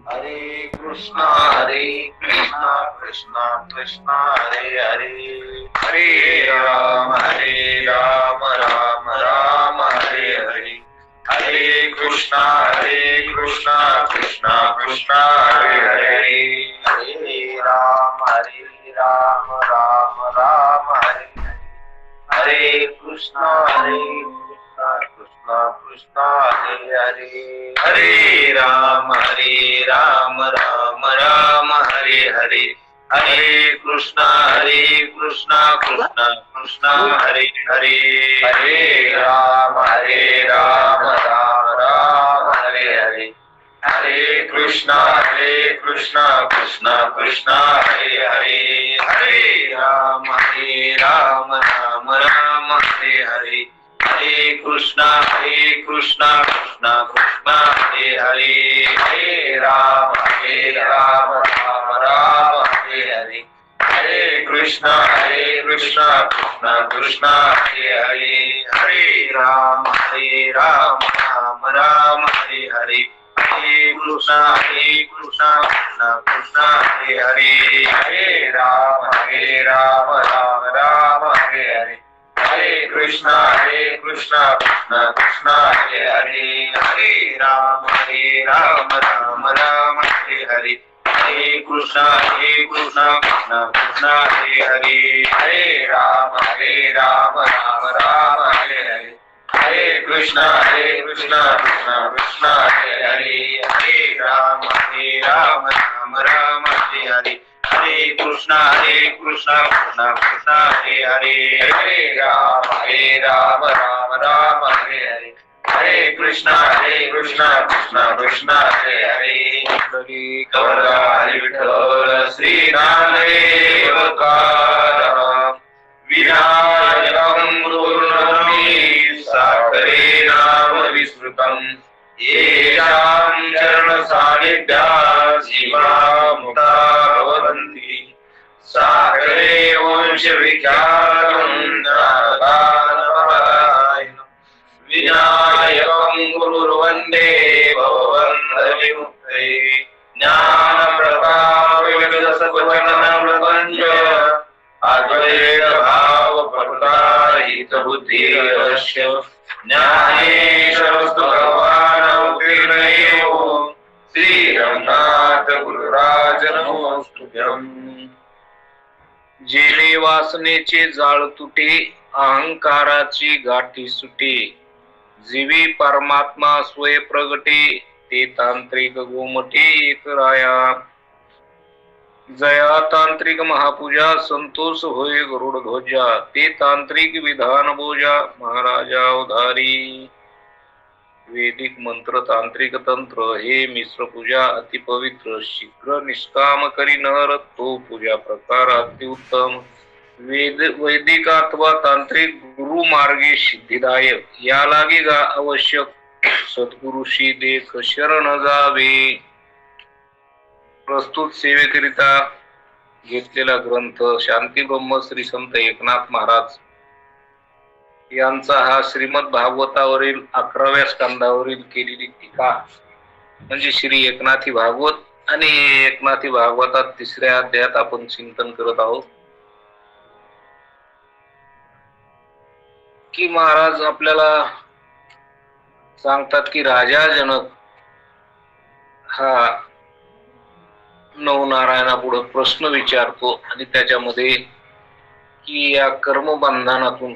हरे कृष्णा कृष्णा कृष्णा हरे हरे, हरे राम राम राम हरे हरे, हरे कृष्णा कृष्णा कृष्णा हरे हरे, हरे राम राम हरे हरे, हरे कृष्णा कृष्णा कृष्णा हरे हरे, हरे राम राम हरे हरे, हरे कृष्णा कृष्णा कृष्णा हरे हरे, हरे राम राम हरे हरे, हरे कृष्णा कृष्णा कृष्णा हरे हरे, हरे राम राम हरे हरे, हरे कृष्णा कृष्णा कृष्णा हरे हरे, हरे राम राम हरे हरे, हरे कृष्णा कृष्णा कृष्णा हरे हरे, हरे राम राम हरे हरे, हरे कृष्णा कृष्णा कृष्णा हरे हरे, हरे राम राम हरे हरे, हरे कृष्णा कृष्णा कृष्णा हरे हरे, हरे राम राम हरे हरे, हरे कृष्णा कृष्णा कृष्णा हरे हरे, हरे राम राम हरे हरे, हरे कृष्णा कृष्णा कृष्णा हरे हरे, हरे राम राम हरे हरे, हरे कृष्णा कृष्णा कृष्णा हरे हरे, हरे राम राम हरे हरे, हरे कृष्णा कृष्णा कृष्णा हरे हरे, हरी कवरा हरी विठ्ठल श्री नामदेव कार, विनायकं गुरुर्नमामि साकरे नाम विस्मृतम्, येषां चरण सान्निध्यात् जीवा मुक्ता भवन्ति, साकरे वंश विख्यातं नारदानवरायणं, विनायकं गुरुर्वन्दे भवबन्धविमुक्तये, ज्ञानप्रताप विगतसद्वचनमृतञ्च अद्वैत भाव प्रकारित बुद्धिरस्य, ज्ञानेश्वरस्तु भगवान् अवतीर्णयो, श्री रंगनाथ गुरुराज नमोस्तुभ्यं। जेणे वासनेचे जाळ तुटे, अहंकाराची गाठी सुटे, जीवी परमात्मा स्वय प्रगटे, ते तांत्रिक गोमटे एक राया, जया तांत्रिक महापूजा संतोष होय गरुड ध्वजा, ते तांत्रिक विधान बोजा महाराजा उधारी, वेदिक मंत्र तांत्रिक तंत्र हे मिश्र पूजा अति पवित्र, शीघ्र निष्काम करी नर तो पूजा प्रकार अत्युत्तम, वैदिक अथवा तांत्रिक गुरु मार्गे सिद्धिदायक, या लागे गा आवश्यक सद्गुरुशी देख शरण जावे। प्रस्तुत सेवेकरिता घेतलेला ग्रंथ शांती ब्रह्म श्री संत एकनाथ महाराज यांचा हा श्रीमद भागवतावरील 11व्या स्कंदावरील केलेली टीका, म्हणजे श्री एकनाथी भागवत, आणि एकनाथी भागवतात 3ऱ्या अध्यायात आपण चिंतन करत आहोत की महाराज आपल्याला सांगतात की राजा जनक हा नवनारायणापुढे प्रश्न विचारतो आणि त्याच्यामध्ये की या कर्मबंधनातून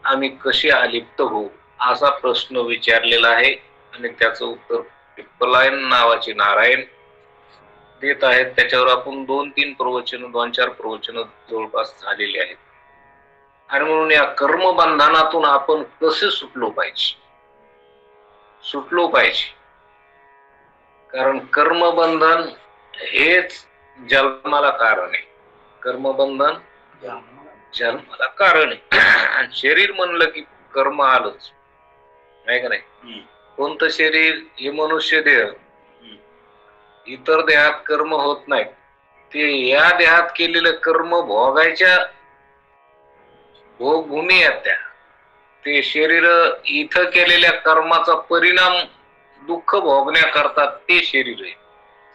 आम्ही कसे अलिप्त होऊ असा प्रश्न विचारलेला आहे, आणि त्याचं उत्तर पिप्पलायन नावाचे नारायण देत आहेत. त्याच्यावर आपण 2-3 प्रवचन 2-4 प्रवचन जवळपास झालेले आहेत. आणि म्हणून या कर्मबंधनातून आपण कसे सुटलो पाहिजे, कारण कर्मबंधन हेच जन्माला कारण आहे. कर्मबंधन जन्माला कारण आहे. आणि शरीर म्हणलं की कर्म आलंच, आहे का नाही? कोणतं शरीर? हे मनुष्य देह. इतर देहात कर्म होत नाही, ते या देहात केलेलं कर्म भोगायच्या भोगभूमी आहेत त्या. ते शरीर इथं केलेल्या कर्माचा परिणाम दुःख भोगण्याकरता ते शरीर आहे.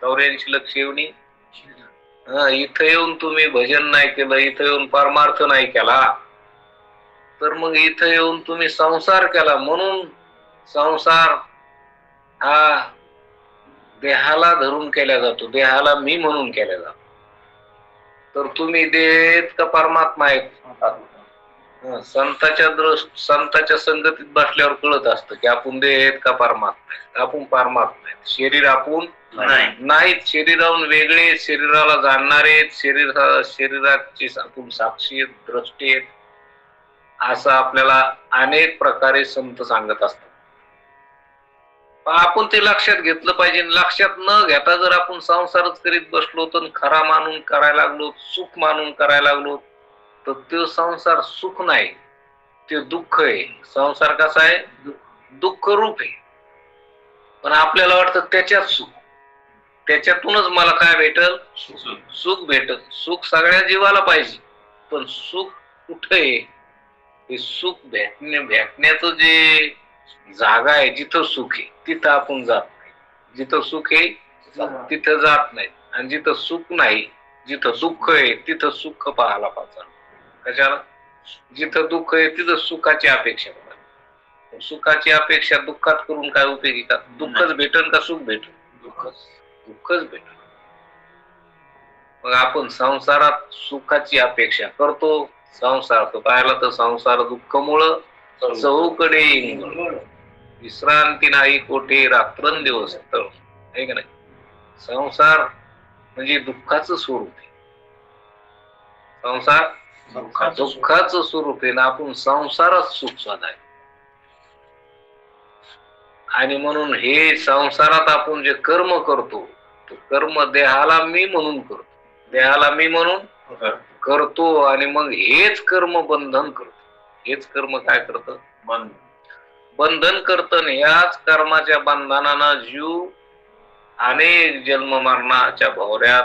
84 लक्ष येऊन इथं येऊन तुम्ही भजन नाही केलं, इथं येऊन परमार्थ नाही केला, तर मग इथं येऊन तुम्ही संसार केला. म्हणून संसार हा देहाला धरून केला जातो, देहाला मी म्हणून केला जातो. तर तुम्ही देह का परमात्मा आहेत? संताच्या संगतीत बसल्यावर कळत असतं की आपण देह आहेत का परमात्मा आहेत. आपण परमात्मा आहेत, शरीर आपण नाहीत. शरीराहून वेगळे, शरीराला जाणणारे, शरीराची आपण साक्षी दृष्टी आहेत, असं आपल्याला अनेक प्रकारे संत सांगत असतात. आपण ते लक्षात घेतलं पाहिजे. लक्षात न घेता जर आपण संसारच करीत बसलो तर खरा मानून करायला लागलो, सुख मानून करायला लागलो, तर तो संसार सुख नाही, ते दुःख आहे. संसार कसा आहे? दुःख रूप आहे. पण आपल्याला वाटतं त्याच्यात सुख, त्याच्यातूनच मला काय भेटल? सुख भेटल. सुख सगळ्या जीवाला पाहिजे, पण सुख कुठे आहे? हे सुख भेटण्याचं जे जागा आहे, जिथं सुख आहे तिथं आपण जात नाही. जिथं सुख आहे तिथं जात नाही. आणि जिथं सुख नाही, जिथं दुःख आहे तिथं सुख पाहायला पाहिजे. कशाला? जिथं दुःख आहे तिथं सुखाची अपेक्षा करा. सुखाची अपेक्षा दुःखात करून काय उपयोगी का? दुःखच भेटन का सुख भेटन? दुःखच भेटन. मग आपण संसारात सुखाची अपेक्षा करतो. संसार तो पाहिला तर संसार दुःखमुळं चहूकडे विश्रांती नाही कोठे रात्रंदिवस तळ, आहे का नाही? संसार म्हणजे दुःखाचं स्वरूप आहे. संसार दुःखाचं स्वरूप आहे ना. आपण संसारात सुख साधाय. आणि म्हणून हे संसारात आपण जे कर्म करतो, तो कर्म देहाला मी म्हणून करतो. देहाला मी म्हणून करतो. आणि मग हेच कर्म बंधन करतो. हेच कर्म काय करतं? बंधन करतं. याच कर्माच्या बंधनानं जीव अनेक जन्म मरणाच्या भोवऱ्यात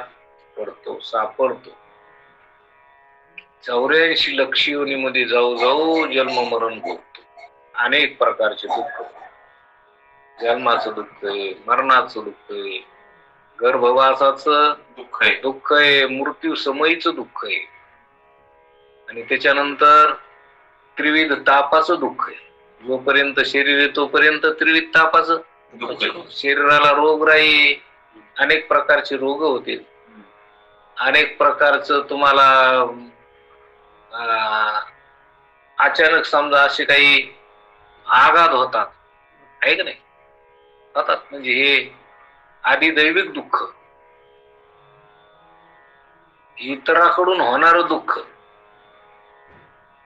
पडतो, सापडतो. 84 लक्ष योनीमध्ये जाऊ जाऊ जन्म मरण भोगतो. अनेक प्रकारचे दुःख, जन्माचं दुःख आहे, मरणाचं दुःख आहे, गर्भवासाचं दुःख आहे, मृत्यू समयीचं दुःख आहे, आणि त्याच्यानंतर त्रिविध तापाचं दुःख आहे. जोपर्यंत शरीर आहे तोपर्यंत त्रिविध तापाचं दुःख. शरीराला रोगराई, अनेक प्रकारचे रोग होतील. अनेक प्रकारचं तुम्हाला अचानक समजा असे काही आघात होतात, आहे का नाही? होतात. म्हणजे हे आदिदैविक दुःख, इतराकडून होणारं दुःख,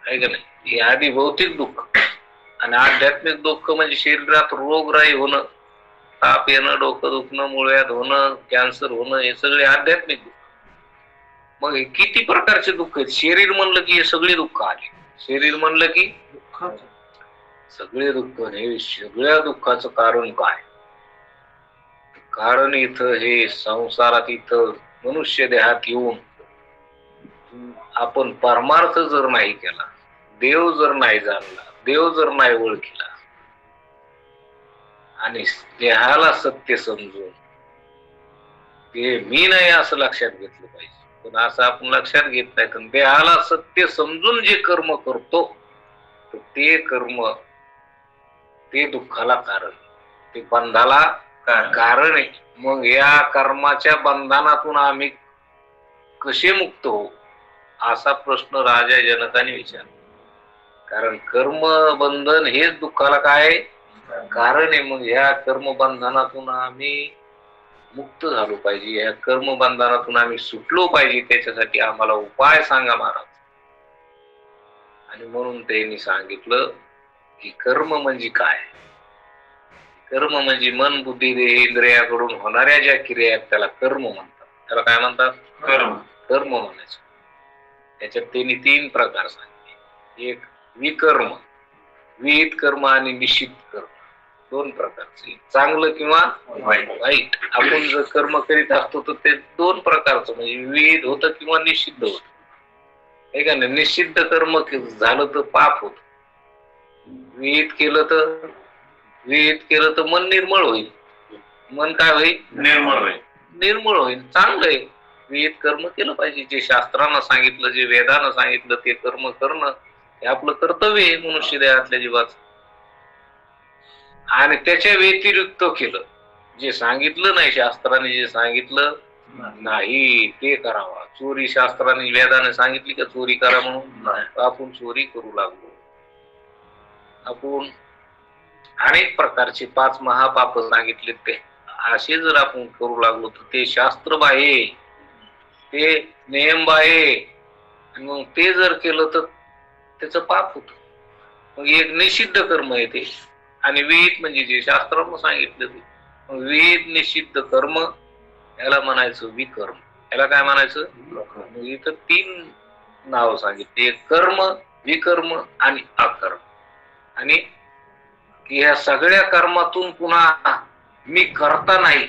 आहे का नाही? हे आधी भौतिक दुःख. आणि आध्यात्मिक दुःख म्हणजे शरीरात रोगराई होणं, ताप येणं, डोकं दुखणं, मुळव्याध होणं, कॅन्सर होणं, हे सगळे आध्यात्मिक दुःख. मग हे किती प्रकारचे दुःख आहेत. शरीर म्हणलं की हे सगळे दुःख आले. शरीर म्हणलं की सगळे दुःख. हे सगळ्या दुःखाचं कारण काय? कारण इथं हे संसारात, इथं मनुष्य देहात येऊन आपण परमार्थ जर नाही केला, देव जर नाही जाणला, देव जर नाही ओळखला, आणि देहाला सत्य समजून ते मी नाही असं लक्षात घेतलं पाहिजे. पण असं आपण लक्षात घेत नाही. तर देहाला सत्य समजून जे कर्म करतो, तर ते कर्म ते दुःखाला कारण, ते बंधाला कारण आहे. मग या कर्माच्या बंधनातून आम्ही कसे मुक्त होऊ, असा प्रश्न राजा जनकाने विचारला. कारण कर्म बंधन हेच दुःखाला काय कारण आहे. मग ह्या कर्मबंधनातून आम्ही मुक्त झालो पाहिजे, ह्या कर्मबंधनातून आम्ही सुटलो पाहिजे. त्याच्यासाठी आम्हाला उपाय सांगा महाराज. आणि म्हणून त्यांनी सांगितलं की कर्म म्हणजे काय? कर्म म्हणजे मन, बुद्धी, देह, इंद्रियाकडून होणाऱ्या ज्या क्रिया आहेत त्याला कर्म म्हणतात. त्याला काय म्हणतात? कर्म म्हणायचं. त्याच्यात त्यांनी 3 प्रकार सांगितले. एक विकर्म, विहित कर्म, आणि निषिद्ध कर्म. 2 प्रकारचे, चांगलं किंवा वाईट. आपण जर कर्म करीत असतो तर ते 2 प्रकारचं, म्हणजे विहित होतं किंवा निषिद्ध होत. आहे का नाही? निषिद्ध कर्म झालं तर पाप होत. विहित केलं तर मन निर्मळ होईल. मन काय होईल? निर्मळ होईल. निर्मळ होईल, चांगलं आहे. विहित कर्म केलं पाहिजे. जे शास्त्रानं सांगितलं, जे वेदानं सांगितलं ते कर्म करणं हे आपलं कर्तव्य आहे मनुष्य देहातल्या जीवाचं. आणि त्याच्या व्यतिरिक्त केलं, जे सांगितलं नाही शास्त्राने, जे सांगितलं नाही ते करावा. चोरी शास्त्राने वेदाने सांगितली का चोरी करा म्हणून? आपण चोरी करू लागलो. आपण अनेक प्रकारचे 5 महापाप सांगितले, ते असे जर आपण करू लागलो तर ते शास्त्रबाह्य, ते नियमबाह्य, मग ते जर केलं तर त्याचं पाप होत. मग एक निषिद्ध कर्म आहे ते. आणि विहित म्हणजे जे शास्त्रानं सांगितलं ते. मग विहित निषिद्ध कर्म याला म्हणायचं विकर्म. याला काय म्हणायचं? इथं 3 नाव सांगितले, कर्म, विकर्म आणि अकर्म. आणि या सगळ्या कर्मातून पुन्हा मी करता नाही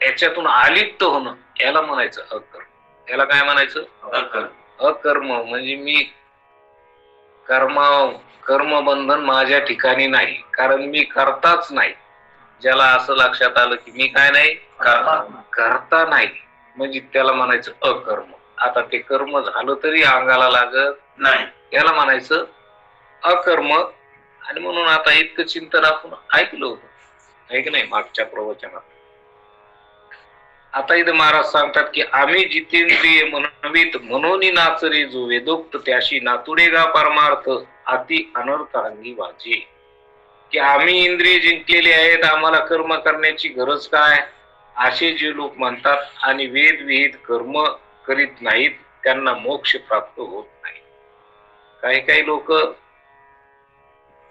याच्यातून अलिप्त होणं याला म्हणायचं अकर्म. याला काय म्हणायचं? अकर्म म्हणजे मी कर्मबंधन माझ्या ठिकाणी नाही, कारण मी करताच नाही. ज्याला असं लक्षात आलं की मी काय नाही करता नाही म्हणजे त्याला म्हणायचं अकर्म. आता ते कर्म झालं तरी अंगाला लागत नाही, याला म्हणायचं अकर्म. आणि म्हणून आता इतकं चिंतन आपण ऐकलं होतं, आहे की नाही, मागच्या प्रवचनात. आता इथे महाराज सांगतात की आम्ही जितेंद्रिय म्हणवीत म्हणून नाचरे जो वेदोक्त त्याशी नातुडे गा परमार्थ अति अनर्थांगी वाजे. की आम्ही इंद्रिय जिंकलेले आहेत, आम्हाला कर्म करण्याची गरज काय, असे जे लोक म्हणतात आणि वेद विहित कर्म करीत नाहीत त्यांना मोक्ष प्राप्त होत नाही. काही काही लोक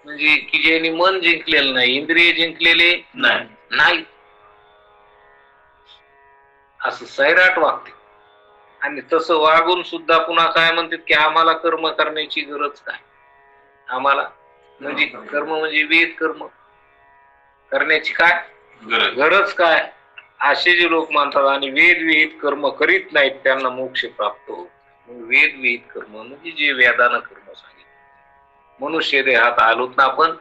म्हणजे की ज्यांनी मन जिंकलेलं नाही, इंद्रिय जिंकलेले नाही, असं सैराट वागते. आणि तसं वागून सुद्धा पुन्हा काय म्हणतात की आम्हाला कर्म करण्याची गरज काय, आम्हाला म्हणजे कर्म म्हणजे वेद कर्म करण्याची काय गरज काय, असे जे लोक म्हणतात आणि वेद विहित कर्म करीत नाहीत त्यांना मोक्ष प्राप्त होत. वेद विहित कर्म म्हणजे जे वेदानं कर्म सांगितलं. मनुष्य देहात आलोत ना आपण,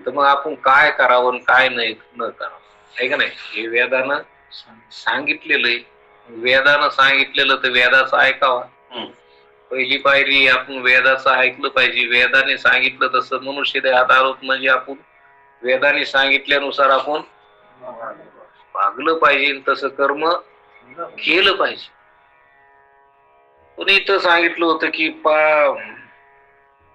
तर मग आपण काय करावं काय नाही न करावं, आहे का नाही, हे वेदानं सांगितलेलं आहे. वेदानं सांगितलेलं तर वेदाचं ऐकावा. पहिली पायरी आपण वेदाचं ऐकलं पाहिजे. वेदाने सांगितलं तसं मनुष्य देहात आलोत म्हणजे आपण वेदाने सांगितल्यानुसार आपण वागलं पाहिजे, तसं कर्म केलं पाहिजे. कोणी इथं सांगितलं होतं की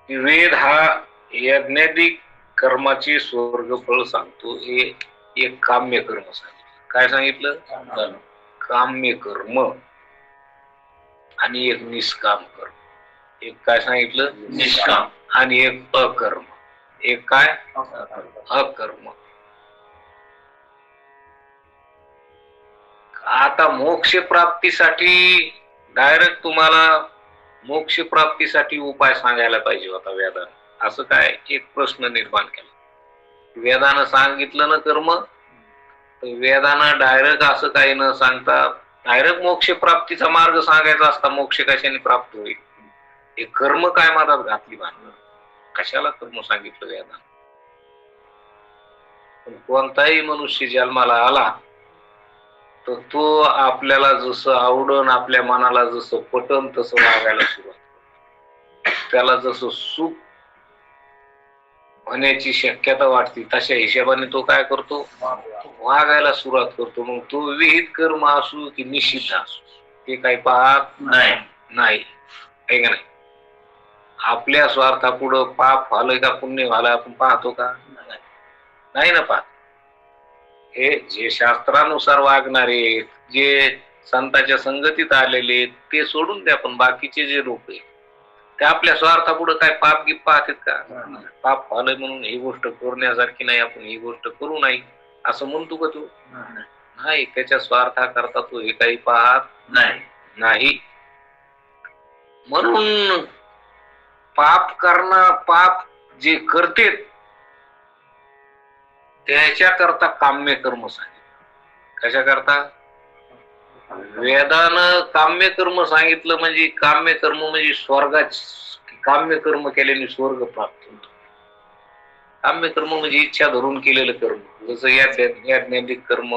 वेद हा यज्ञाधिक कर्माचे स्वर्गफळ सांगतो. हे एक काम्य कर्म सांगितलं. काय सांगितलं? काम्य कर्म. आणि एक निष्काम कर्म. एक काय सांगितलं? निष्काम. आणि एक अकर्म. एक काय? अकर्म. आता मोक्ष प्राप्तीसाठी डायरेक्ट तुम्हाला मोक्ष प्राप्तीसाठी उपाय सांगायला पाहिजे होता वेदाने. असं काय एक प्रश्न निर्माण केला. वेदानं सांगितलं ना कर्म, तर वेदानं डायरेक्ट असं काही न सांगता डायरेक्ट मोक्ष प्राप्तीचा मार्ग सांगायचा असता. मोक्ष कशाने प्राप्त होईल, हे कर्म काय मधात घातली बांधलं, कशाला कर्म सांगितलं वेदानं. पण कोणताही मनुष्य जन्माला आला तर तो आपल्याला जसं आवडन, आपल्या मनाला जसं पटन तसं वागायला सुरुवात करतो. त्याला जसं सुख होण्याची शक्यता वाटते तशा हिशोबाने तो काय करतो, वागायला सुरुवात करतो. मग तो विहित कर्म असू की निषिद्ध असू ते काही पाहत नाही, आहे का नाही. आपल्या स्वार्थापुढं पाप झालंय का पुण्य झालंय आपण पाहतो का? नाही ना पाहत. हे जे शास्त्रानुसार वागणारे, जे संतांच्या संगतीत आलेले ते सोडून द्या, पण बाकीचे जे लोक आहेत ते आपल्या स्वार्थापुढे काय पाप गी पाहतात का? पाप झालंय म्हणून ही गोष्ट करण्यासारखी नाही, आपण ही गोष्ट करू नाही असं म्हणतो का तू? नाही, त्याच्या स्वार्थाकरता तो हे काही पाहत नाही. म्हणून पाप करणं, पाप जे करते त्याच्या करता काम्य कर्म सांगितलं. कशा करता? वेदानं काम्य कर्म सांगितलं म्हणजे काम्य कर्म म्हणजे स्वर्गाचे काम्य कर्म केल्याने स्वर्ग प्राप्त होतो. काम्य कर्म म्हणजे इच्छा धरून केलेलं कर्म, जसं यज्ञाधिक कर्म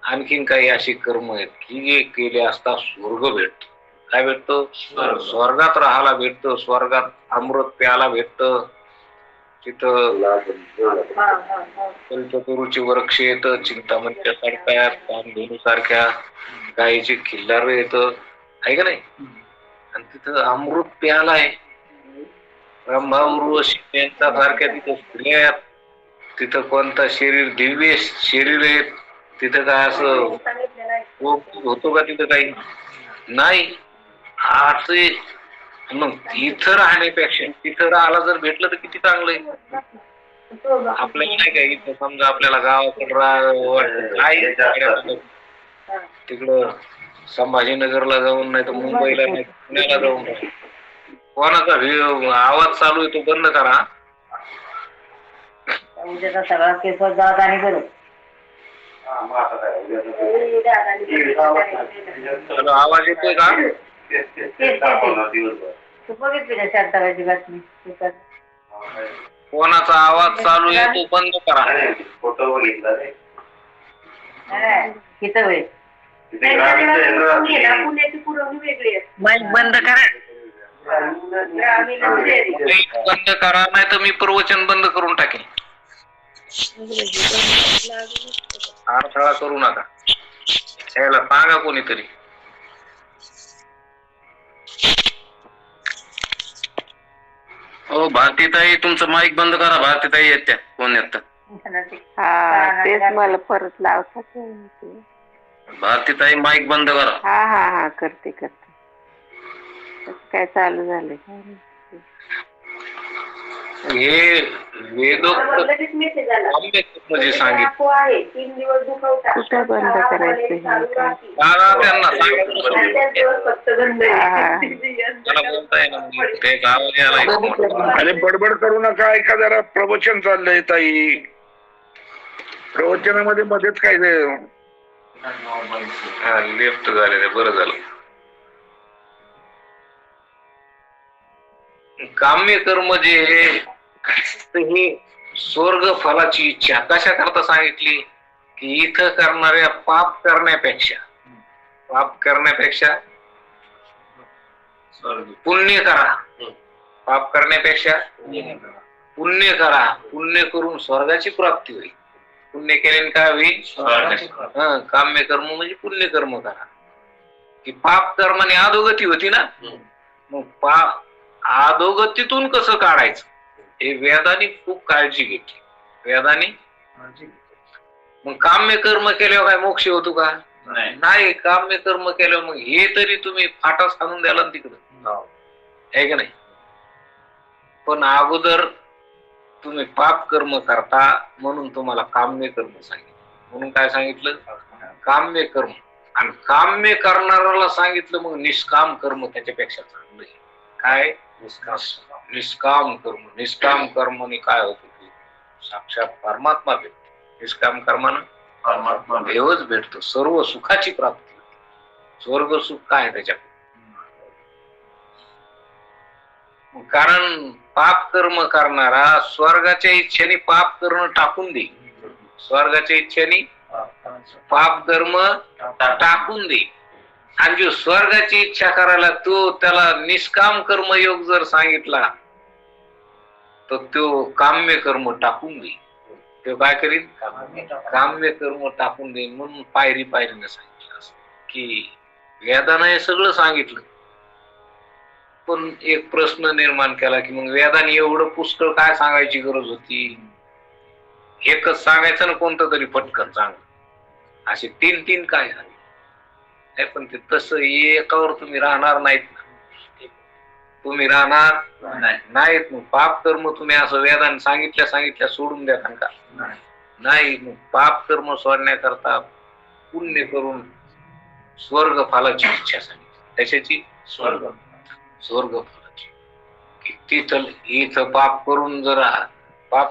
आणखीन काही अशी कर्म आहेत की जे केले असता स्वर्ग भेटतो. काय भेटतो? स्वर्गात राहायला भेटतो, स्वर्गात अमृत प्यायला भेटतं. तिथं कल्पतरूची वृक्ष येत, चिंतामणच्या सारख्या, कामधेनू सारख्या गायीचे खिल्लार येत, आहे का नाही? आणि तिथं अमृत प्यायला आहे. ब्रह्मा उर्वशी यांच्या सारख्या तिथं स्त्रिया आहेत. तिथं कोणता शरीर, दिव्य शरीर आहेत. तिथं काय असं होतो का? तिथं काही नाही. असे मग इथं राहण्यापेक्षा तिथं राहायला जर भेटलं तर किती चांगलं आहे. आपल्याला नाही का इथं समजा आपल्याला गावाकडं काय तिकडं संभाजीनगरला जाऊन, नाही तर मुंबईला, नाही पुण्याला जाऊन कोणाचा आवाज चालू आहे तो बंद करा. उद्याचा सगळा केसर जात आणि बरं आवाज येतोय का? तू बघितली का शांताबाईची बातमी? कोणाचा आवाज चालू आहे तो बंद करा. फोटो बघितला किती वेळ पुण्याची पुरवणी वेगळी आहे. माईक बंद करा. बंद करा, नाही तर मी प्रवचन बंद करून टाकेन. अडथळा करू नका. यायला सांगा कोणीतरी. हो भारतीताई, तुमचं माईक बंद करा. भारतीताई येत्या, कोण येत? हा तेच मला परत लावतात. भारतीताई माईक बंद करा. हा हा हा करते काय चालू झालंय? हे वेदोक्त म्हणजे सांगितलं कुठं बंद करायचं हे काय? त्यांना अरे बडबड करू नका, ऐका जरा. प्रवचन चाललंय ताई. प्रवचनामध्ये मध्येच काय लेफ्ट झाले, बरं झालं. काम्य कर्म जे हे स्वर्ग फलाची इच्छा कशा करता सांगितली की इथं करणाऱ्या पाप करण्यापेक्षा पुण्य करा. पाप करण्यापेक्षा पुण्य करा. पुण्य करून स्वर्गाची प्राप्ती होईल. पुण्य केल्याने काय होईल? काम्य कर्म म्हणजे पुण्य कर्म करा. की पाप कर्माने अधोगती होती ना, मग अधोगतीतून कसं काढायचं हे वेदाने खूप काळजी घेतली. वेदाने मग काम्य कर्म केल्यावर काय मोक्ष होतो का? नाही. काम्य कर्म केल्यावर मग हे तरी तुम्ही फाटाच आणून द्याला तिकडं, आहे का नाही? पण अगोदर तुम्ही पाप कर्म करता म्हणून तुम्हाला काम्य कर्म सांगितलं. म्हणून काय सांगितलं? काम्य कर्म. आणि काम्य करणाऱ्याला सांगितलं मग निष्काम कर्म त्याच्यापेक्षा चांगलं आहे. काय? निष्काम कर्म. निष्काम कर्माने काय होतं की साक्षात परमात्मा भेटतो. निष्काम कर्मानं परमात्मा देवच भेटतो. सर्व सुखाची प्राप्ती होते. स्वर्ग सुख काय त्याच्यात? कारण पाप कर्म करणारा स्वर्गाच्या इच्छेने पाप करणं टाकून दे. स्वर्गाच्या इच्छेने पाप कर्म टाकून दे. आणि जो स्वर्गाची इच्छा करायला त्याला निष्काम कर्मयोग जर सांगितला तर तो काम्य कर्म टाकून दे. तो काय करील? काम्य कर्म टाकून देईन. म्हणून पायरी पायरीनं सांगितलं असं की वेदानं हे सगळं सांगितलं. पण एक प्रश्न निर्माण केला की मग वेदाने एवढं पुष्कळ काय सांगायची गरज होती? एकच सांगायचं ना कोणतं तरी पटकन चांगलं. असे तीन काय झाले? पण ते तसं एकावर तुम्ही राहणार नाहीत ना. तुम्ही राहणार नाहीत. मग पाप कर्म तुम्ही असं वेदाने सांगितल्या सोडून द्या का? नाही. मग पाप कर्म सोडण्याकरता पुण्य करून स्वर्ग फलाची इच्छा सांगितली. त्याच्याची स्वर्ग फलाची. तिथं इथं पाप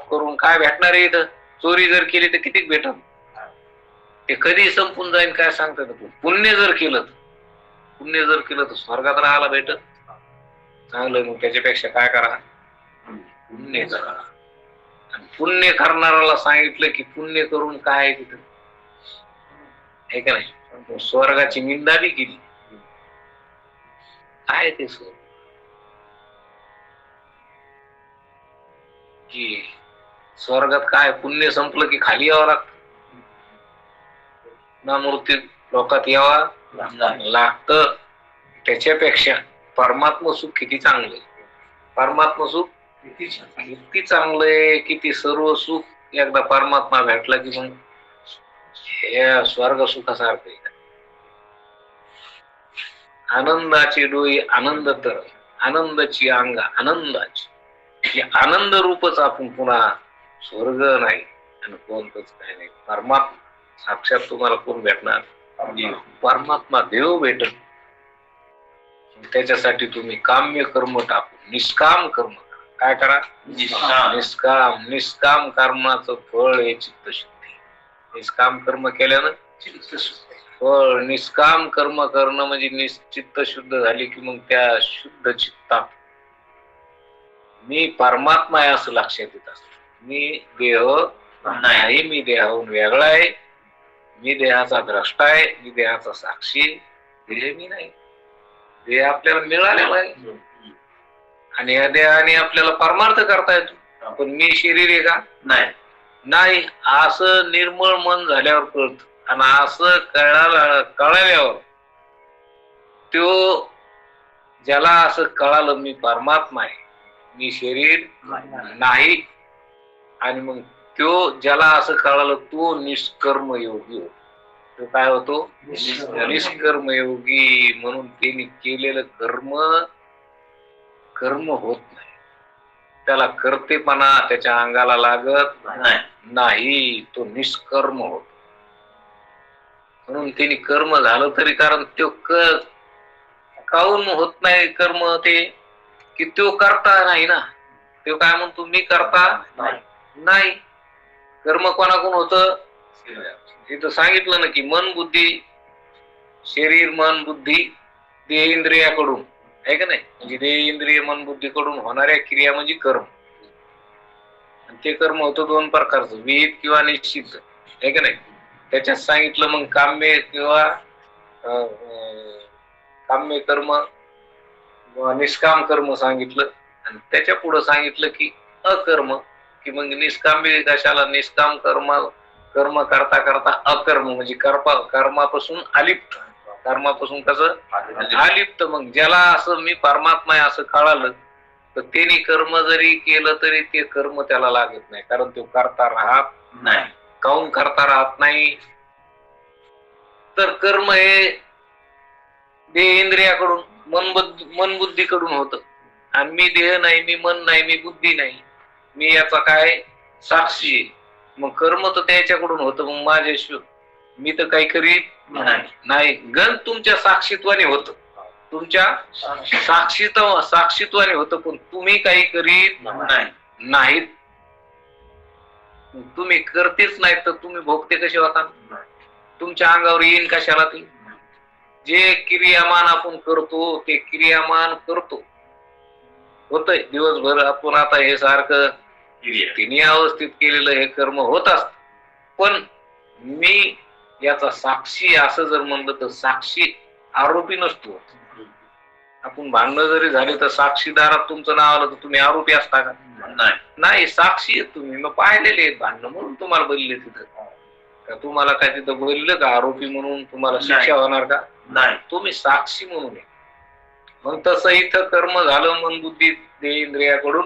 करून काय भेटणार आहे? इथं चोरी जर केली तर किती भेटत? ते कधी संपून जाईल काय सांगतात? पुण्य जर केलं तर स्वर्गात राहायला भेटत. चांगलं. मग त्याच्यापेक्षा काय करा? पुण्य करा. आणि पुण्य करणाऱ्याला सांगितलं की पुण्य करून काय आहे तिथं? आहे का नाही. स्वर्गाची निंदा बी केली. काय ते स्वर्ग की स्वर्गात काय पुण्य संपलं की खाली यावं लागतं ना, मूर्ती लोकात यावं लागतं. त्याच्यापेक्षा परमात्म सुख किती चांगलंय. परमात्म सुख किती चांगलंय की ते सर्व सुख एकदा परमात्मा भेटला की मग हे स्वर्ग सुखासारखं आहे. आनंदाची डोई आनंद तर आनंदाची अंग आनंदाची आनंद रूपच आपण पुन्हा स्वर्ग नाही आणि कोणतंच काय नाही. परमात्मा साक्षात तुम्हाला कोण भेटणार. परमात्मा देव भेटत. त्याच्यासाठी तुम्ही काम्य कर्म टाकून निष्काम कर्म करा. काय करा. निष्काम कर्माचं फळ हे चित्तशुद्धी. निष्काम कर्म केल्यानं फळ. निष्काम कर्म करणं म्हणजे चित्त शुद्ध झाली की मग त्या शुद्ध चित्तात मी परमात्मा आहे असं लक्षात येत असत. मी देह नाही. मी देहाहून वेगळा आहे. मी देहाचा द्रष्टा आहे. मी देहाचा साक्षी. देह मी नाही. देह आपल्याला मिळालेला आहे आणि या देहाने आपल्याला परमार्थ करता येतो. पण मी शरीर आहे का. नाही. असं निर्मळ मन झाल्यावर कळत आणि असं कळल्यावर तो ज्याला असं कळालं मी परमात्मा आहे मी शरीर नाही आणि मग तो ज्याला असं कळालं तो निष्कर्म योगी होतो. तो काय होतो. निष्कर्म योगी. म्हणून त्यांनी केलेलं कर्म होत नाही. त्याला कर्तेपणा त्याच्या अंगाला लागत नाही. तो निष्कर्म होतो. म्हणून त्यांनी कर्म झालं तरी कारण तो काऊन होत नाही कर्म ते की तो करता नाही ना. तो काय म्हणतो मी करता नाही. कर्म कोणाकडून होत. तिथं सांगितलं ना की मन बुद्धी शरीर मन बुद्धी देह इंद्रियाकडून आहे का नाही. म्हणजे देह इंद्रिय मन बुद्धीकडून होणाऱ्या क्रिया म्हणजे कर्म. ते कर्म होतं दोन प्रकारचं विहित किंवा निश्चित आहे का नाही. त्याच्यात सांगितलं मग काम्य किंवा काम्य कर्म निष्काम कर्म सांगितलं आणि त्याच्या पुढे सांगितलं की अकर्म की मग निष्काम्य कशाला. निष्काम कर्म करता करता अकर्म म्हणजे कर्मापासून अलिप्त. कर्मापासून कसं अलिप्त. मग ज्याला असं मी परमात्मा आहे असं कळालं तर त्यांनी कर्म जरी केलं तरी ते कर्म त्याला लागत नाही कारण तो करता राहत नाही. काऊन करता राहत नाही तर कर्म हे देह इंद्रियाकडून मन बुद्धीकडून होत आणि मी देह नाही मी मन नाही मी बुद्धी नाही. मी याचा काय साक्षी आहे. मग कर्म तर त्याच्याकडून होतं. मग माझ्याशिवाय मी तर काही करीत नाही. गण तुमच्या साक्षीत्वाने होत. तुमच्या साक्षीत्वाने होतं पण तुम्ही काही करीत नाहीत. तुम्ही करतेच नाहीत तर तुम्ही भोगते कसे होता. तुमच्या अंगावर येईन कशाला ते. जे क्रियामान आपण करतो ते क्रियामान करतो होतंय दिवसभर. आपण आता हे सारखं तिन्ही अवस्थेत केलेलं हे कर्म होत असत पण मी याचा साक्षी असं जर म्हणलं तर साक्षी आरोपी नसतो. आपण भांडणं जरी झाले तर साक्षीदारात तुमचं नाव आलं तर तुम्ही आरोपी असता का. नाही. साक्षी आहेत तुम्ही. मग पाहिलेले आहेत भांडणं म्हणून तुम्हाला बोलले तिथं का. तुम्हाला काय तिथं बोललं का आरोपी म्हणून तुम्हाला शिक्षा होणार का. नाही. तुम्ही साक्षी म्हणून आहे. मग तसं इथं कर्म झालं मन बुद्धी देह इंद्रियाकडून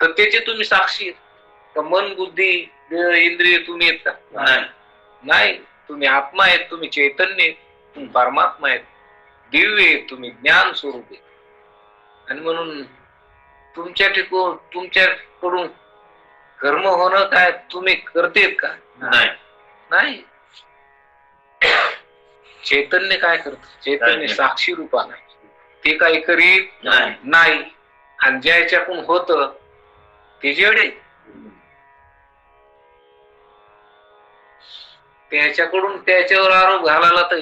तर त्याचे तुम्ही साक्षी आहेत. मन बुद्धी देह इंद्रिय तुम्ही आहेत का. नाही. तुम्ही आत्मा आहेत. तुम्ही चैतन्य आहेत. तुम्ही परमात्मा आहेत. दिव्य आहेत. तुम्ही ज्ञान स्वरूप आहे आणि म्हणून तुमच्याकडून कर्म होणं काय तुम्ही करतेत का. नाही. चैतन्य काय करत. चैतन्य साक्षी रूपा नाही. ते काही करीत नाही आणि ज्याच्याकडून होत ते जेवढे त्याच्याकडून त्याच्यावर आरोप घालायला तर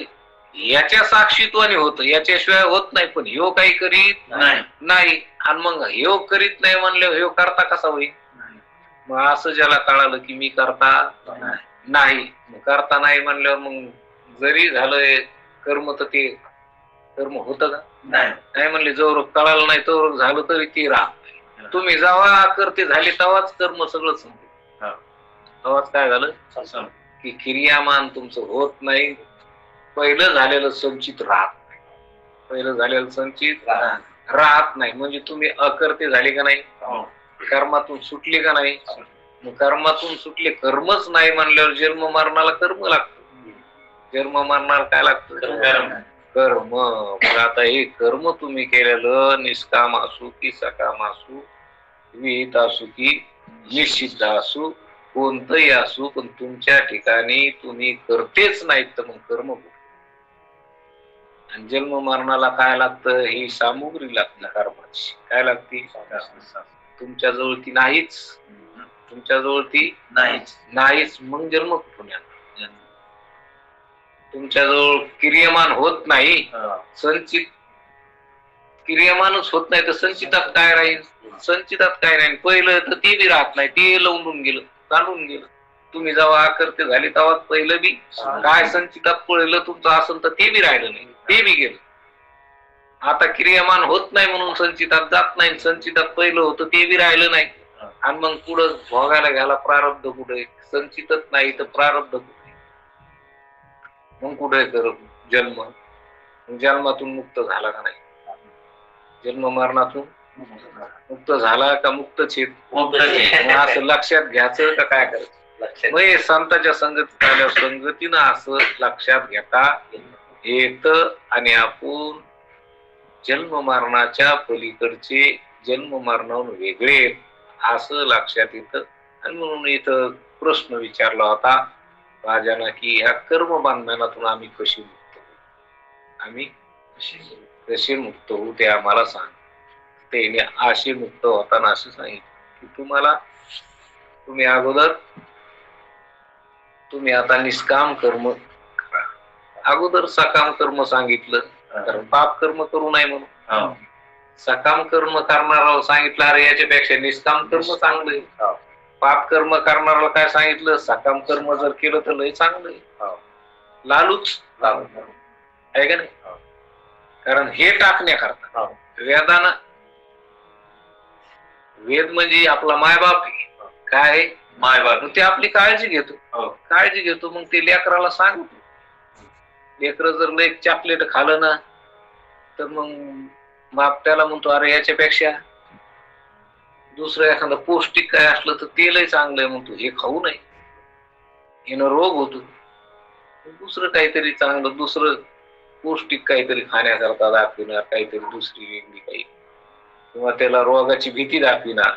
याच्या साक्षीत्वाने होत. याच्याशिवाय होत नाही. पण ह्यो काही करीत नाही आणि मग ह्यो करीत नाही म्हणल्यावर ह्यो करता कसा होईल. मग असं ज्याला कळालं की मी करता नाही करता नाही म्हणल्यावर मग जरी झालंय कर्म तर ते कर्म होतं का? नाही म्हणले जोर कळालं नाही तोवर झालं तरी ते राहत. तुम्ही जेव्हा करते झाली तेव्हाच कर्म सगळं संपलं. तेव्हाच काय झालं की क्रियामान तुमचं होत नाही. पहिलं झालेलं संचित राहत नाही. पहिलं झालेलं संचित राहत नाही म्हणजे तुम्ही अकर्ते झाले का नाही? कर्मातून सुटले का नाही? मग कर्मातून सुटले कर्मच नाही म्हणल्यावर जन्म मरणाला कर्म लागतं. जन्म मरणार काय लागतं? कर्म. मग आता हे कर्म तुम्ही केलेलं निष्काम असू की सकाम असू, विहित असू की निश्चित असू, कोणतंही असू, पण तुमच्या ठिकाणी तुम्ही करतेच नाहीत तर मग कर्म. आणि जन्म मरणाला काय लागतं? ही सामुग्री लागते कर्माची. काय लागते? तुमच्या जवळ ती नाहीच. तुमच्या जवळ ती नाहीच मग जन्म कुठून येणार? तुमच्याजवळ क्रियमान होत नाही, संचित क्रियमानच होत नाही तर संचितात काय राहील? संचितात काय राहील? पहिलं तर ते बी राहत नाही, ते लवून गेलं, काढून गेलं. तुम्ही जेव्हा आकर्ते झाले तेव्हा पहिलं बी काय संचितात पळलं तुमचं असेल तर ते बी राहिलं नाही, ते बी गेलं. आता क्रियमान होत नाही म्हणून संचितात जात नाही, संचितात पहिलं होतं ते बी राहिलं नाही. आणि मग पुढं भोगायला घ्यायला प्रारब्ध कुठे? संचितच नाही तर प्रारब्ध कुठे? मग कुठे कर जन्म? जन्मातून मुक्त झाला का नाही? जन्म मरणातून मुक्त झाला का मुक्तच येत? असं लक्षात घ्यायचं का काय करायचं? मग संतांच्या संगतीत आल्या संगतीनं असं लक्षात घेता येत आणि आपण जन्म मरणाच्या पलीकडचे जन्म मरणाहून वेगळे असं लक्षात येतं. आणि म्हणून इथं प्रश्न विचारला होता राजाना की ह्या कर्म बंधनातून आम्ही कशी मुक्त होऊ? आम्ही कसे मुक्त होऊ ते आम्हाला सांग. त्याने असे मुक्त होताना असं सांगितलं की तुम्ही अगोदर तुम्ही आता निष्काम कर्म करा. अगोदर सकाम कर्म सांगितलं कारण पाप कर्म करू नये म्हणून. सकाम कर्म करणारा सांगितलं अरे याच्यापेक्षा निष्काम कर्म चांगलंय. पाप कर्म करणाऱ्याला काय सांगितलं? सकाम कर्म जर केलं तर लय चांगलंय. लालूच आहे का नाही? कारण हे टाकण्याकरता वेदानं, वेद म्हणजे आपला मायबाप आहे. काय मायबाप? ते आपली काळजी घेतो, काळजी घेतो. मग ते लेकराला सांगतो. लेकर जर लय चॉकलेट खाल्लं ना तर मग बाप त्याला म्हणतो अरे याच्यापेक्षा दुसरं एखादं पौष्टिक काय असलं तर ते लय चांगलंय म्हणतो, हे खाऊ नये, हिनं रोग होतो. दुसरं काहीतरी चांगलं, दुसरं पौष्टिक काहीतरी खाण्याकरता दाखविणार, काहीतरी दुसरी वेगळी काही, किंवा त्याला रोगाची भीती दाखविणार,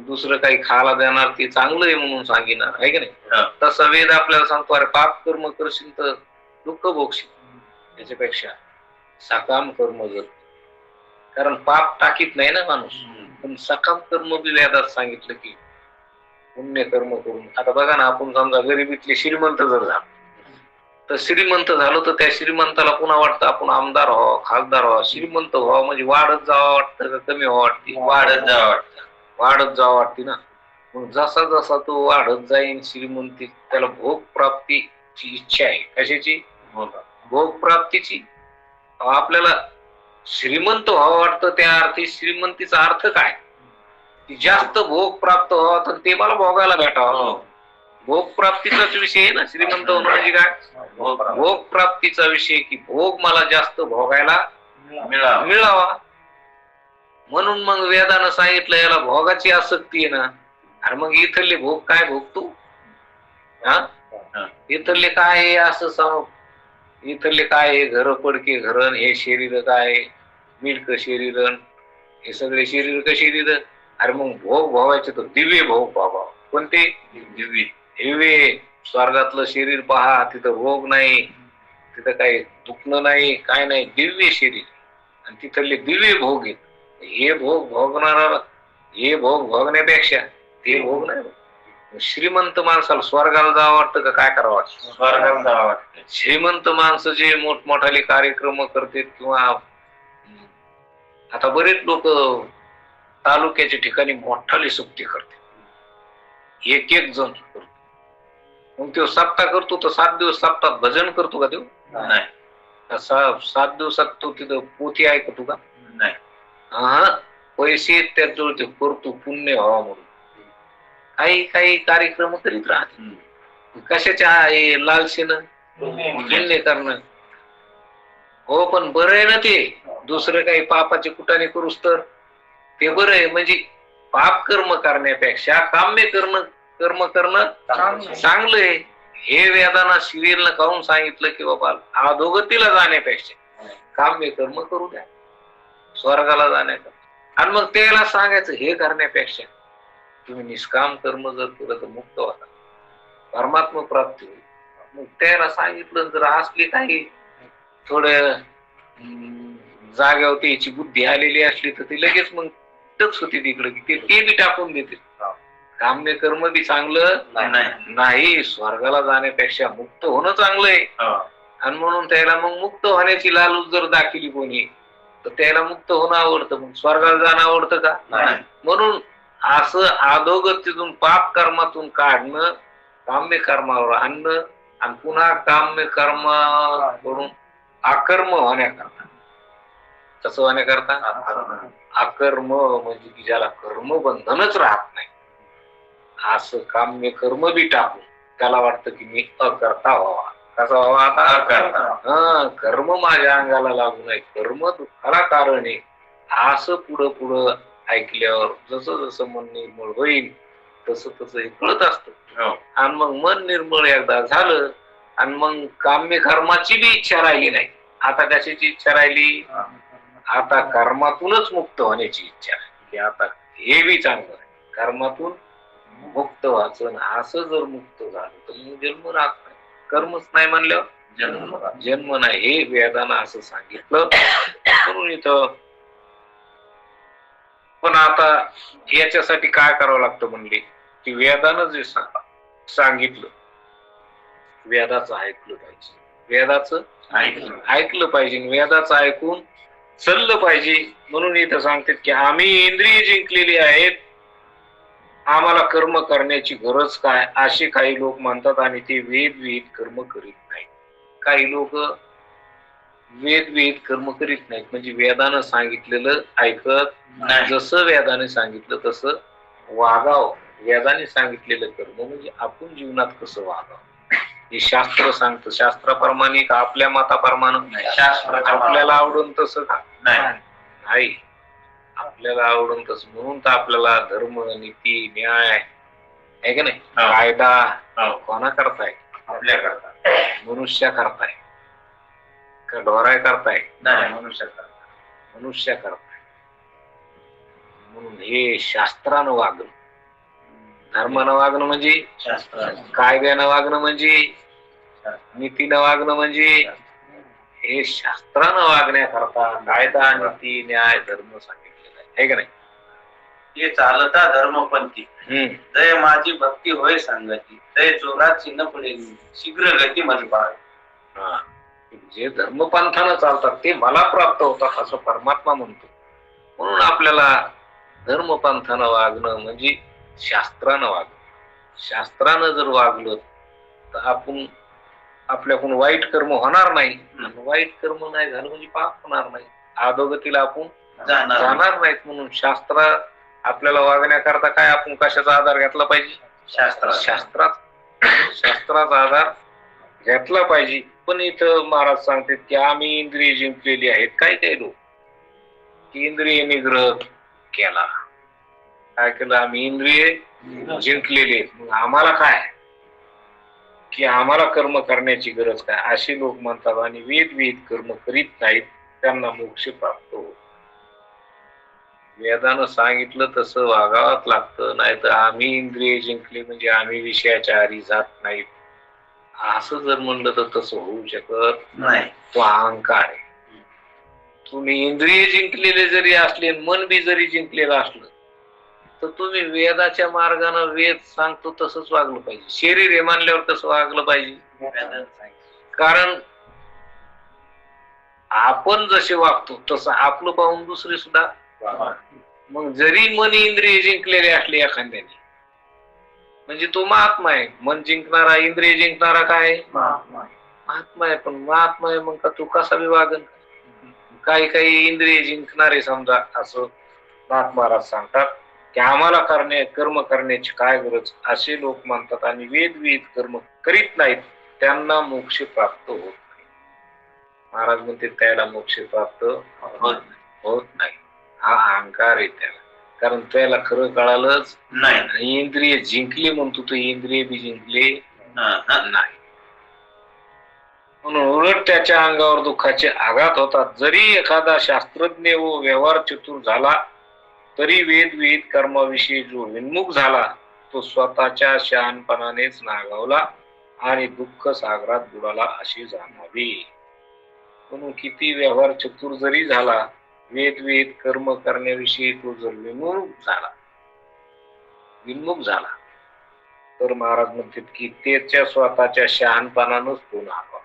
दुसरं काही खायला देणार ते चांगलं आहे म्हणून सांगिणार, आहे की नाही? तसा वेद आपल्याला सांगतो अरे पाप कर्म करशील तर दुःख भोगशील, त्याच्यापेक्षा सकाम कर्म जर, कारण पाप टाकीत नाही ना माणूस, पण सकाम कर्म बी वेदात सांगितलं की पुण्य कर्म करून. आता बघा ना, आपण समजा गरिबीतले श्रीमंत जर झालो तर श्रीमंत झालो तर त्या श्रीमंताला पुन्हा वाटतं आपण आमदार व्हावं, खासदार व्हावं, श्रीमंत व्हावं, म्हणजे वाढत जावं वाटतं का कमी व्हावं वाटते? वाढत जावं वाटतं, वाढत जावं वाटते ना. मग जसा जसा तो वाढत जाईल श्रीमंती, त्याला भोग प्राप्तीची इच्छा आहे. कशाची? भोग प्राप्तीची. आपल्याला श्रीमंत व्हावं वाटतं, त्या अर्थी श्रीमंतीचा अर्थ काय? की जास्त भोग प्राप्त व्हावा तर ते मला भोगायला भेटावं. भोग प्राप्तीचाच विषय आहे ना श्रीमंत होणं म्हणजे काय? भोग प्राप्तीचा विषय, की भोग मला जास्त भोगायला मिळावा. म्हणून मग वेदानं सांगितलं याला भोगाची आसक्ती आहे ना. अरे मग इथले भोग काय भोगतो? हा, इथले काय आहे असं सांग. इथले काय आहे? घर पडके घरण, हे शरीर काय, मिल्क शरीरण, हे सगळे शरीर कशी शरीर. अरे मग भोग भोगायचे तर दिव्य भोग बाबा. कोणते? दिव्य. दिव्य स्वर्गातलं शरीर पहा, तिथं भोग नाही, तिथं काही दुखणं नाही, काय नाही, दिव्य शरीर. आणि तिथले दिव्य भोग आहेत. हे भोग भोगणारा, हे भोग भोगण्यापेक्षा ते भोग नाही. श्रीमंत माणसाला स्वर्गाला जावं वाटतं का काय करावं वाटतं? स्वर्गाला जावं वाटतं. श्रीमंत माणसं जे मोठमोठाले कार्यक्रम करतात, किंवा आता बरेच लोक तालुक्याच्या ठिकाणी मोठाले सुट्टी करतात, एक एक जण करतो. मग तो सप्ताह करतो तर 7 दिवस सप्ताहात भजन करतो का तो? नाही 7 दिवसात तो तिथं पोथी ऐकतो का? नाही हा, पैसे त्याजवळ ते करतो पुण्य व्हावा म्हणून काही काही कार्यक्रम करीत राहते. कशाच्या लालसेनं? पुण्य करणं. हो, पण बरं आहे ना ते. दुसरं काही पापाचे कुटाने करूस तर ते बरं आहे. म्हणजे पाप कर्म करण्यापेक्षा काम्य कर्म करणं चांगलं आहे. हे वेदांना सिरियलनं काढून सांगितलं की बाबा अधोगतीला जाण्यापेक्षा काम्य कर्म करू द्या, स्वर्गाला जाण्याचा. आणि मग त्याला सांगायचं हे करण्यापेक्षा तुम्ही निष्काम कर्म जर केलं तर मुक्त होता, परमात्मा प्राप्ती होईल. मग त्याला सांगितलं जर असली काही थोडं जाग्यावर त्याची बुद्धी आलेली असली तर ती लगेच मग टच होती तिकडे की ते बी टाकून देते. काम्य कर्म बी चांगलं नाही, स्वर्गाला जाण्यापेक्षा मुक्त होणं चांगलं आहे. आणि म्हणून त्याला मग मुक्त होण्याची लालूच जर दाखवली कोणी तर त्याला मुक्त होणं आवडतं, मग स्वर्गाला जाणं आवडतं का? म्हणून असं अधोगतीतून पाप कर्मातून काढणं, काम्य कर्मावर आणणं आणि पुन्हा काम्य कर्म करून अकर्म होण्याकरता. कसं होण्याकरता? अकर्म म्हणजे की ज्याला कर्मबंधनच राहत नाही असं काम्य कर्म बी टाकून त्याला वाटतं की मी अकर्ता व्हावा. कसा व्हावा? आता अकर्ता. कर्म माझ्या अंगाला लागू नये, कर्म दुःखाला कारण आहे असं पुढं पुढं ऐकल्यावर जसं जसं मन निर्मळ होईल तसं तसं हे कळत असतं. आणि मग मन निर्मळ एकदा झालं आणि मग काम्य कर्माची बी इच्छा राहिली नाही. आता कशाची इच्छा राहिली? आता कर्मातूनच मुक्त होण्याची इच्छा राहिली. आता हे बी चांगलं आहे, कर्मातून मुक्त व्हायचं. असं जर मुक्त झालं तर मग जन्म राहत नाही. कर्मच नाही म्हणल्यावर जन्म नाही, हे वेदांना असं सांगितलं. म्हणून इथं पण आता याच्यासाठी काय करावं लागतं म्हणले की वेदानं जे सांगितलं वेदाचं ऐकलं पाहिजे, वेदाचं ऐकलं पाहिजे, वेदाचं ऐकून चाललं पाहिजे. म्हणून इथं सांगतात की आम्ही इंद्रिय जिंकलेली आहेत, आम्हाला कर्म करण्याची गरज काय असे काही लोक म्हणतात आणि ते वेद विहित कर्म करीत नाहीत. काही लोक वेद विहित कर्म करीत नाहीत म्हणजे वेदानं सांगितलेलं ऐकत, जसं वेदाने सांगितलं तसं वागावं. वेदाने सांगितलेलं कर्म म्हणजे आपण जीवनात कसं वागावं हे शास्त्र सांगतं. शास्त्राप्रमाणे का आपल्या मताप्रमाणे? आपल्याला आवडून तसं का? नाही, आपल्याला आवडून तसं. म्हणून तर आपल्याला धर्म, नीती, न्याय आहे का नाही, कायदा कोणा करताय? आपल्या करता. मनुष्य करताय का ढोराय करताय? मनुष्य करताय. म्हणून हे शास्त्रानं वागणं, धर्मानं वागणं म्हणजे, कायद्यानं वागणं म्हणजे, नीतीनं वागणं म्हणजे हे शास्त्रानं वागण्याकरता कायदा, नीती, न्याय, धर्म सांगितलेला आहे का नाही? हे चालता धर्मपंथी जय माझी भक्ती होय सांगती, जय जोरात चिन्ह पडेल शीघ्र गती मध्ये पाहावे. जे धर्मपंथानं चालतात ते मला प्राप्त होतात असं परमात्मा म्हणतो. म्हणून आपल्याला धर्मपंथानं वागणं म्हणजे शास्त्रानं वागणं. शास्त्रानं जर वागलं तर आपण आपल्याकडून वाईट कर्म होणार नाही. वाईट कर्म नाही झालं म्हणजे पाप होणार नाही, अधोगतीला आपण जाणार नाहीत. म्हणून शास्त्र आपल्याला वागण्याकरता काय आपण कशाचा आधार घेतला पाहिजे? शास्त्राचा आधार घेतला पाहिजे. पण इथं महाराज सांगतात की आम्ही इंद्रिय जिंकलेली आहेत. काही काही लोक इंद्रिय निग्रह केला, काय केलं? आम्ही इंद्रिय जिंकलेली आहेत, मग आम्हाला काय की आम्हाला कर्म करण्याची गरज काय असे लोक म्हणतात आणि वेद विहित कर्म करीत नाहीत, त्यांना मोक्ष प्राप्त होतो. वेदानं सांगितलं तसं वागावंच लागतं. नाही तर आम्ही इंद्रिय जिंकले म्हणजे आम्ही विषयाच्या आरी जात नाहीत असं जर म्हणलं तर तसं होऊ शकत नाही. तो अहंकार आहे. तुम्ही इंद्रिय जिंकलेले जरी असले, मन बी जरी जिंकलेलं असलं तर तुम्ही वेदाच्या मार्गाने वेद सांगतो तसंच वागलं पाहिजे. शरीर हे मानल्यावर तसं वागलं पाहिजे. कारण आपण जसे वागतो तसं आपलं पाहून दुसरे सुद्धा. मग जरी मन इंद्रिय जिंकलेले असले एखाद्याने म्हणजे तो महात्मा आहे. मन जिंकणारा, इंद्रिय जिंकणारा काय महात्मा आहे. पण महात्मा आहे मग का तू कसा विवागन? काही काही इंद्रिय जिंकणारे समजा असं नाथ महाराज सांगतात की आम्हाला कर्म करण्याची काय गरज असे लोक म्हणतात आणि वेद कर्म करीत नाहीत त्यांना मोक्ष प्राप्त होत नाही. महाराज म्हणते त्याला मोक्ष प्राप्त होत नाही. हा अहंकार आहे त्याला. कारण त्याला खरं कळालंच नाही. इंद्रिय जिंकली म्हणतो तो इंद्रिय बी जिंकले नाही. म्हणून उलट त्याच्या अंगावर दुःखाचे आघात होतात. जरी एखादा शास्त्रज्ञ व व्यवहार चतुर झाला तरी वेद कर्माविषयी जो विन्मुख झाला तो स्वतःच्या शहाणपणानेच नागावला आणि दुःख सागरात बुडाला अशी जाणावी. म्हणून किती व्यवहार चतुर जरी झाला वेद कर्म करण्याविषयी तो जर विन्मुख झाला तर महाराज म्हणतात की त्याच्या स्वतःच्या शहाणपणानंच तो नागावा.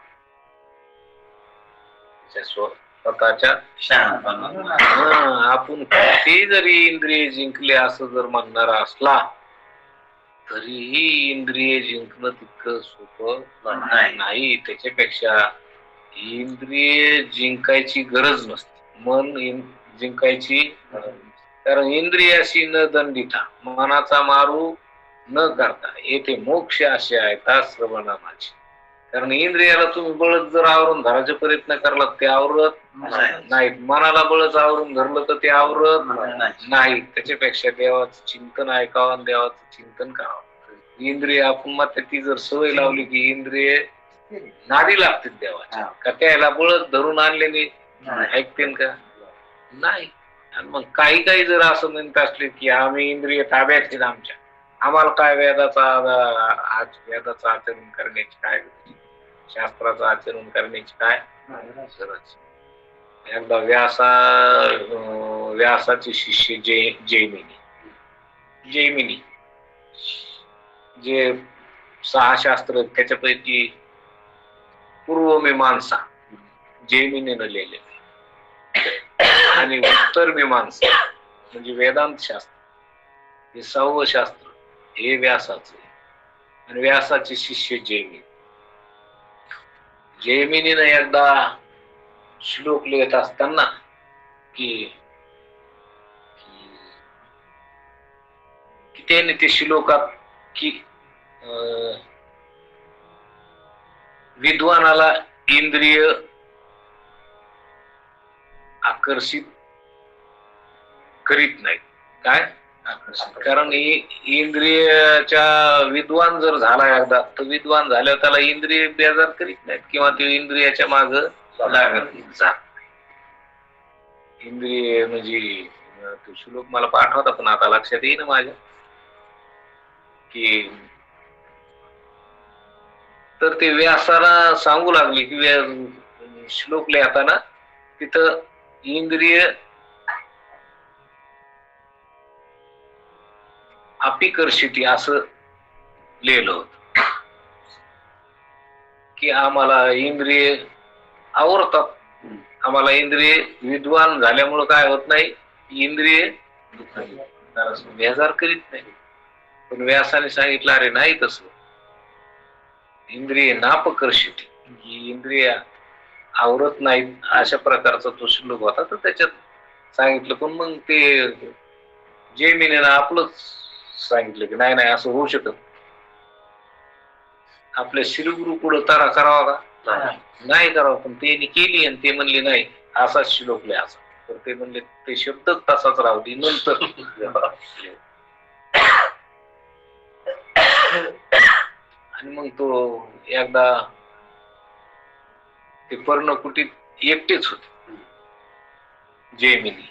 स्वतःच्या शहाणपणानं आपण ते जरी इंद्रिय जिंकले असं जर म्हणणारा असला तरीही इंद्रिय जिंकणं तितकं सोपं नाही. त्याच्यापेक्षा इंद्रिय जिंकायची गरज नसते. मन जिंकायची, कारण इंद्रियाशी न दंडिता मनाचा मारू न करता येथे मोक्ष असे आहेत श्रवणा माझी. कारण इंद्रियाला तुम्ही बळच जर आवरून धरायचा प्रयत्न करला ते आवरत नाहीत. मनाला बळच आवरून धरलं तर ते आवरत नाही. त्याच्यापेक्षा देवाचं चिंतन ऐकावं आणि देवाचं चिंतन करावं. इंद्रिय आपण मग ती जर सवय लावली की इंद्रिय नादी लागतील देवाच्या. का त्याला बळच धरून आणलेली ऐकतील का? नाही. आणि मग काही काही जर असं म्हणत असले की आम्ही इंद्रिय ताब्यात घेत आमच्या, आम्हाला काय वेदाचं आचरण करण्याची काय, शास्त्राचं आचरण करण्याची काय गरज? एकदा व्यासाचे शिष्य जैमिनी जे 6 शास्त्र त्याच्यापैकी पूर्वमीमांसा जैमिनीनं लिहिलेली आणि उत्तर मीमांसा म्हणजे वेदांत शास्त्र हे 6वं शास्त्र हे व्यासाचं. आणि व्यासाचे शिष्य जैमिनीनं एकदा श्लोक लिहित असताना की त्याने ते श्लोकात की विद्वानाला इंद्रिय आकर्षित करीत नाहीत. काय कारण इंद्रियाच्या विद्वान जर झाला एकदा तर विद्वान झाल्यावर त्याला इंद्रिय बेजार करीत नाहीत किंवा ते इंद्रियाच्या माग लागत जात. इंद्रिय म्हणजे तो श्लोक मला पाठवता पण आता लक्षात येईन माझ्या की तर ते व्यासाला सांगू लागले की श्लोक लिहिताना तिथं इंद्रिय अपिकर्षिती असं लिहिलं होत की आम्हाला इंद्रिय आवडतात. आम्हाला इंद्रिय विद्वान झाल्यामुळं काय होत नाही, इंद्रिय बेजार करीत नाही. पण व्यासाने सांगितलं अरे नाही तसं, इंद्रिय नापकर्षित इंद्रिय आवरत नाहीत अशा प्रकारचा तो श्लोक होता. तर त्याच्यात सांगितलं पण मग ते जैमिनीनं आपलंच सांगितलं की नाही नाही असं होऊ शकत. आपल्या श्रीगुरु पुढे तारा करावा का? नाही करावं. पण त्यांनी केली आणि ते म्हणले नाही असाच श्लोक लिहायचा. तर ते म्हणले ते शब्दच तसाच राहू दे. नंतर आणि मग तो एकदा ते पर्णकुटीत एकटेच होते जैमिनी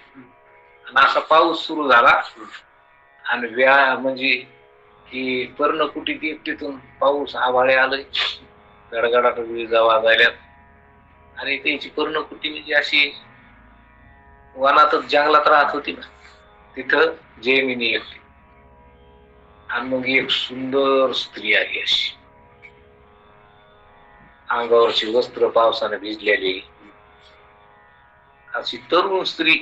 आणि असा पाऊस सुरू झाला आणि म्हणजे की पर्णकुटीत एकटीतून पाऊस आभाळे आलंय, गडगडाट विजा वाजायल्यात आणि त्याची पर्णकुटी म्हणजे अशी वनातच जंगलात राहत होती ना, तिथं जैमिनी एकटी. आणि मग एक सुंदर स्त्री आली अशी, अंगावरची वस्त्र पावसाने भिजलेली अशी तरुण स्त्री.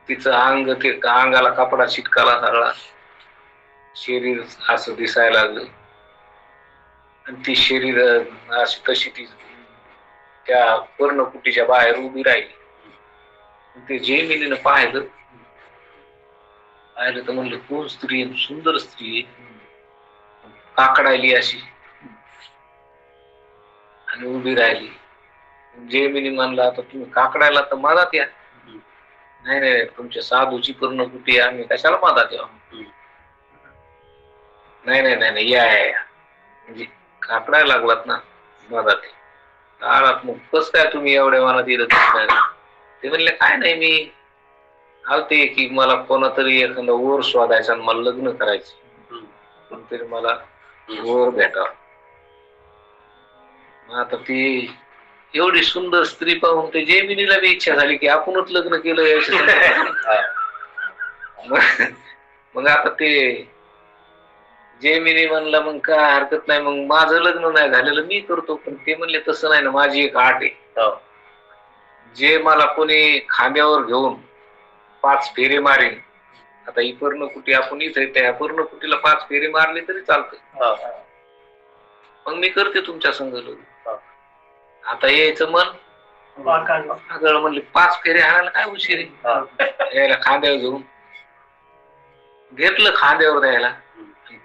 तिचं अंग ते अंगाला कपडा चिटकाला सगळा शरीर असं दिसायला लागलं आणि ती शरीर अशी तशी ती त्या पर्णकुटीच्या बाहेर उभी राहिली. ते जैमिनीनं पाहिलं तर म्हणलं कोण स्त्री आहे, सुंदर स्त्री आहे, काकडायली अशी आणि उभी राहिली. जैमिनी म्हणला आता तुम्ही काकडायला तर मधात या. नाही नाही तुमच्या साधूची पर्णकुटी आम्ही कशाला मधात या. नाही नाही नाही नाही या म्हणजे काकडायला लागलात ना मधात आलात. मग कस काय तुम्ही एवढ्या मनात येत? ते म्हणले काय नाही मी आलते की मला कोणातरी एखादा वर शोधायचा आणि मला लग्न करायचं, कोणतरी मला वर भेटावं. आता ती एवढी सुंदर स्त्री पाहून ते जैमिनीला बी इच्छा झाली की आपणच लग्न केलं. मग आता ते जैमिनी म्हणला मग काय हरकत नाही, मग माझं लग्न नाही झालेलं मी करतो. पण ते म्हणले तसं नाही ना, माझी एक आट आहे, जे मला कोणी खांद्यावर घेऊन 5 फेरे मारेन. आता ही पर्णकुटी आपण इथे त्या पर्णकुटीला 5 फेरे मारले तरी चालतं. मग मी करते तुमच्या संग लग्न. आता यायचं मन आगळ म्हणले 5 फेरे हाणायला काय उशीर आहे, यायला खांद्यावर घेऊन घेतलं खांद्यावर द्यायला.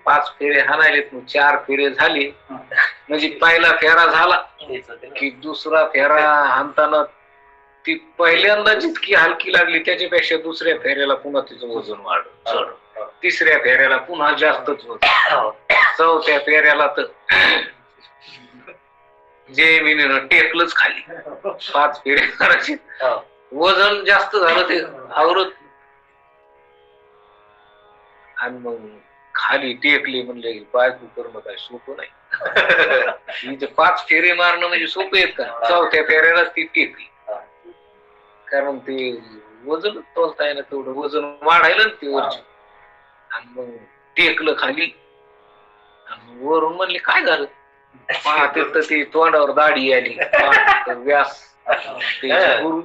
5 फेरे हाणायलेत. मग 4 फेरे झाले म्हणजे पहिला फेरा झाला की दुसरा फेरा हाणताना ती पहिल्यांदा जितकी हलकी लागली त्याच्यापेक्षा दुसऱ्या फेऱ्याला पुन्हा तिचं वजन वाढलं, तिसऱ्या फेऱ्याला पुन्हा जास्तच वजन, चौथ्या फेऱ्याला तर जैमिनीनं टेकलंच खाली. 5 फेरे करायचे, वजन जास्त झालं ते आवरत आणि मग खाली टेकले. म्हणले बायको करणं काय सोपं नाही. 5 फेरे मारणं म्हणजे सोपं आहेत का? चौथ्या फेऱ्याला ती टेकली, कारण ते वजन तोलता येणं तेवढं वजन वाढायला ना ते वरची. आणि मग टेकलं खाली आणि वरून म्हणले काय झालं? पाहते तर ती तोंडावर दाढी आली, व्यास ते गुरु,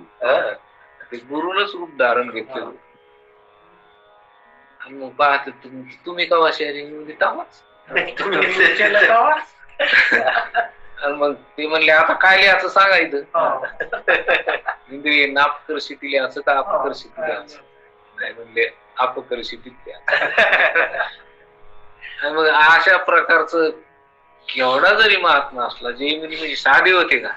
ते गुरुनच रूप धारण घेतलं. आणि मग पाहते तुम्ही कवा शहरी तावाच. आणि मग ते म्हणले आता काय लिहायचं सांगायचं, इंद्रिय नापकर्षित लिहायचं का अपकर्षित लिहायचं? नाही म्हणले अपकर्षित लिहायचं. आणि मग अशा प्रकारचं केवढा जरी महात्मा असला, जैमिनी म्हणजे साधे होते का,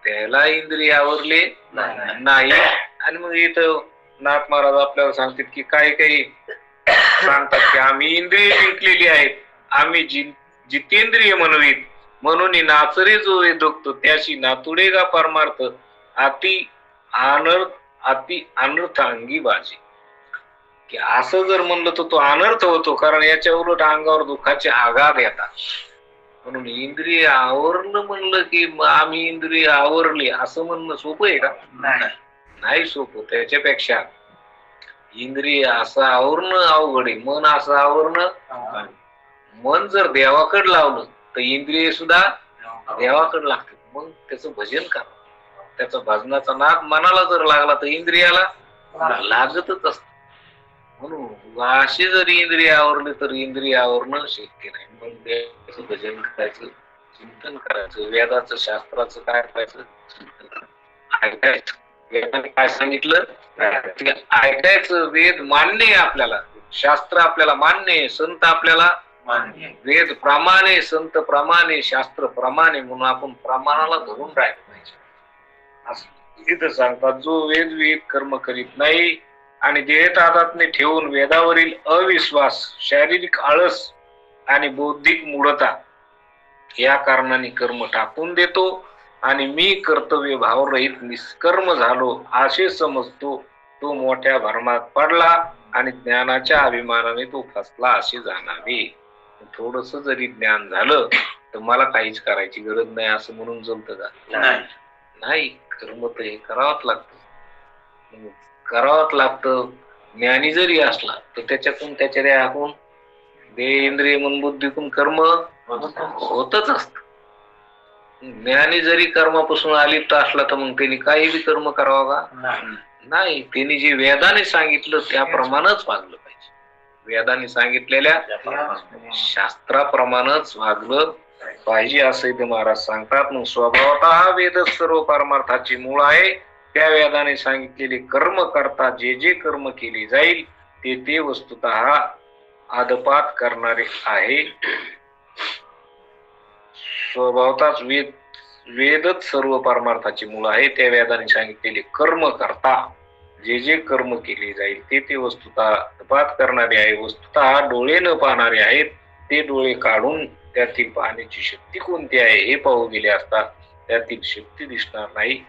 त्याला इंद्रिय आवरले नाही. आणि मग इथं नाथ महाराज आपल्याला सांगतात की काही काही सांगतात की आम्ही इंद्रिय जिंकलेली आहेत, आम्ही जितेंद्रिय म्हणवीत, म्हणून नाचरे जो वेदोक्तो त्याशी नातुडे का परमार्थ, अति अनर्थांगी बाजी. की असं जर म्हणलं तर तो अनर्थ होतो, कारण याच्या उलट अंगावर दुःखाचे आघात येतात. म्हणून इंद्रिय आवरणं म्हणलं की आम्ही इंद्रिय आवरली असं म्हणणं सोपं आहे का? नाही सोपं. त्याच्यापेक्षा इंद्रिय असं आवरणं अवघड आहे. मन असं आवरणं, मन जर देवाकडे लावलं तर इंद्रिय सुद्धा देवाकडे लागतात. मग त्याचं भजन करा, त्याचा भजनाचा नाद मनाला जर लागला तर इंद्रियाला लागतच असत. म्हणून अशी जरी इंद्रिय आवरली तर इंद्रिय आवरणं शक्य नाही. मग देवाचं भजन करायचं, चिंतन करायचं, वेदाचं शास्त्राचं काय करायचं, ऐकायचं. वेदाने काय सांगितलं ते ऐकायचं. वेद मान्य आहे आपल्याला, शास्त्र आपल्याला मान्य आहे, संत आपल्याला मान्य आहे. वेद प्रमाणे, संत प्रमाणे, शास्त्र प्रमाणे, म्हणून आपण प्रमाणाला धरून राहिलं पाहिजे. असं इथं सांगतात जो वेद विहित कर्म करीत नाही आणि देहतादात्म्य ठेवून वेदावरील अविश्वास, शारीरिक आळस आणि बौद्धिक मूढता या कारणाने कर्म टाकून देतो आणि मी कर्तव्य भावरहित निष्कर्म झालो असे समजतो, तो मोठ्या भरमात पडला आणि ज्ञानाच्या अभिमानाने तो फसला असे जाणावे. थोडस जरी ज्ञान झालं तर मला काहीच करायची गरज नाही असं म्हणून जमतं का? नाही. कर्म तर हे करावंच लागतं, करावंच लागतं. ज्ञानी जरी असला तर त्याच्यातून त्याच्या देहातून देह इंद्रिय मन बुद्धीतून कर्म होतच असत. ज्ञानी जरी कर्मापासून अलिप्त असला तर मग त्यांनी काही बी कर्म करावं का? नाही. त्यांनी जे वेदाने सांगितलं त्याप्रमाणेच वागलं पाहिजे. वेदांनी सांगितलेल्या शास्त्राप्रमाणेच वागलं पाहिजे असं इथे महाराज सांगतात. मग स्वभावतः हा वेदच सर्व परमार्थाची मूळ आहे. त्या वेदाने सांगितलेले कर्म करता जे जे कर्म केले जाईल ते ते वस्तुतः आदपात करणारे आहे. स्वभावताच वेदच सर्व परमार्थाची मूळ आहे. त्या वेदाने सांगितलेले कर्म करता जे जे कर्म केले जाईल ते ते वस्तुतः आदपात करणारे आहे. वस्तुतः डोळे न पाहणारे आहेत. ते डोळे काढून त्यातील पाहण्याची शक्ती कोणती आहे हे पाहू गेले असता त्यातील शक्ती दिसणार नाही.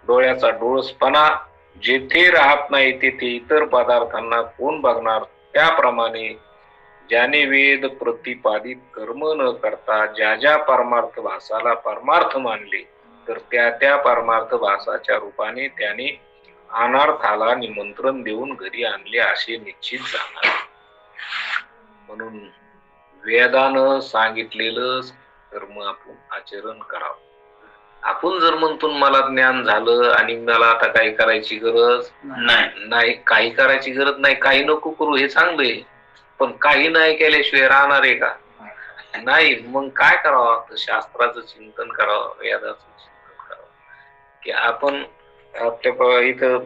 डोळ्याचा डोळसपणा जेथे राहत नाही तेथे इतर पदार्थांना कोण बघणार. त्याप्रमाणे ज्याने वेद प्रतिपादित कर्म न करता ज्या ज्या परमार्थ भासाला परमार्थ मानले तर त्या त्या परमार्थ भासाच्या रूपाने त्याने अनर्थाला निमंत्रण देऊन घरी आणले असे निश्चित जाणार. म्हणून वेदानं सांगितलेलं कर्म आपण आचरण करावं. आपण जर म्हणतो मला ज्ञान झालं आणि मला आता काही करायची गरज नाही, काही करायची गरज नाही, काही नको करू हे चांगलंय, पण काही नाही केल्याशिवाय राहणार आहे का? नाही. मग काय करावं? शास्त्राचं चिंतन करावं, वेदाचं चिंतन करावं. की आपण आपल्या इथं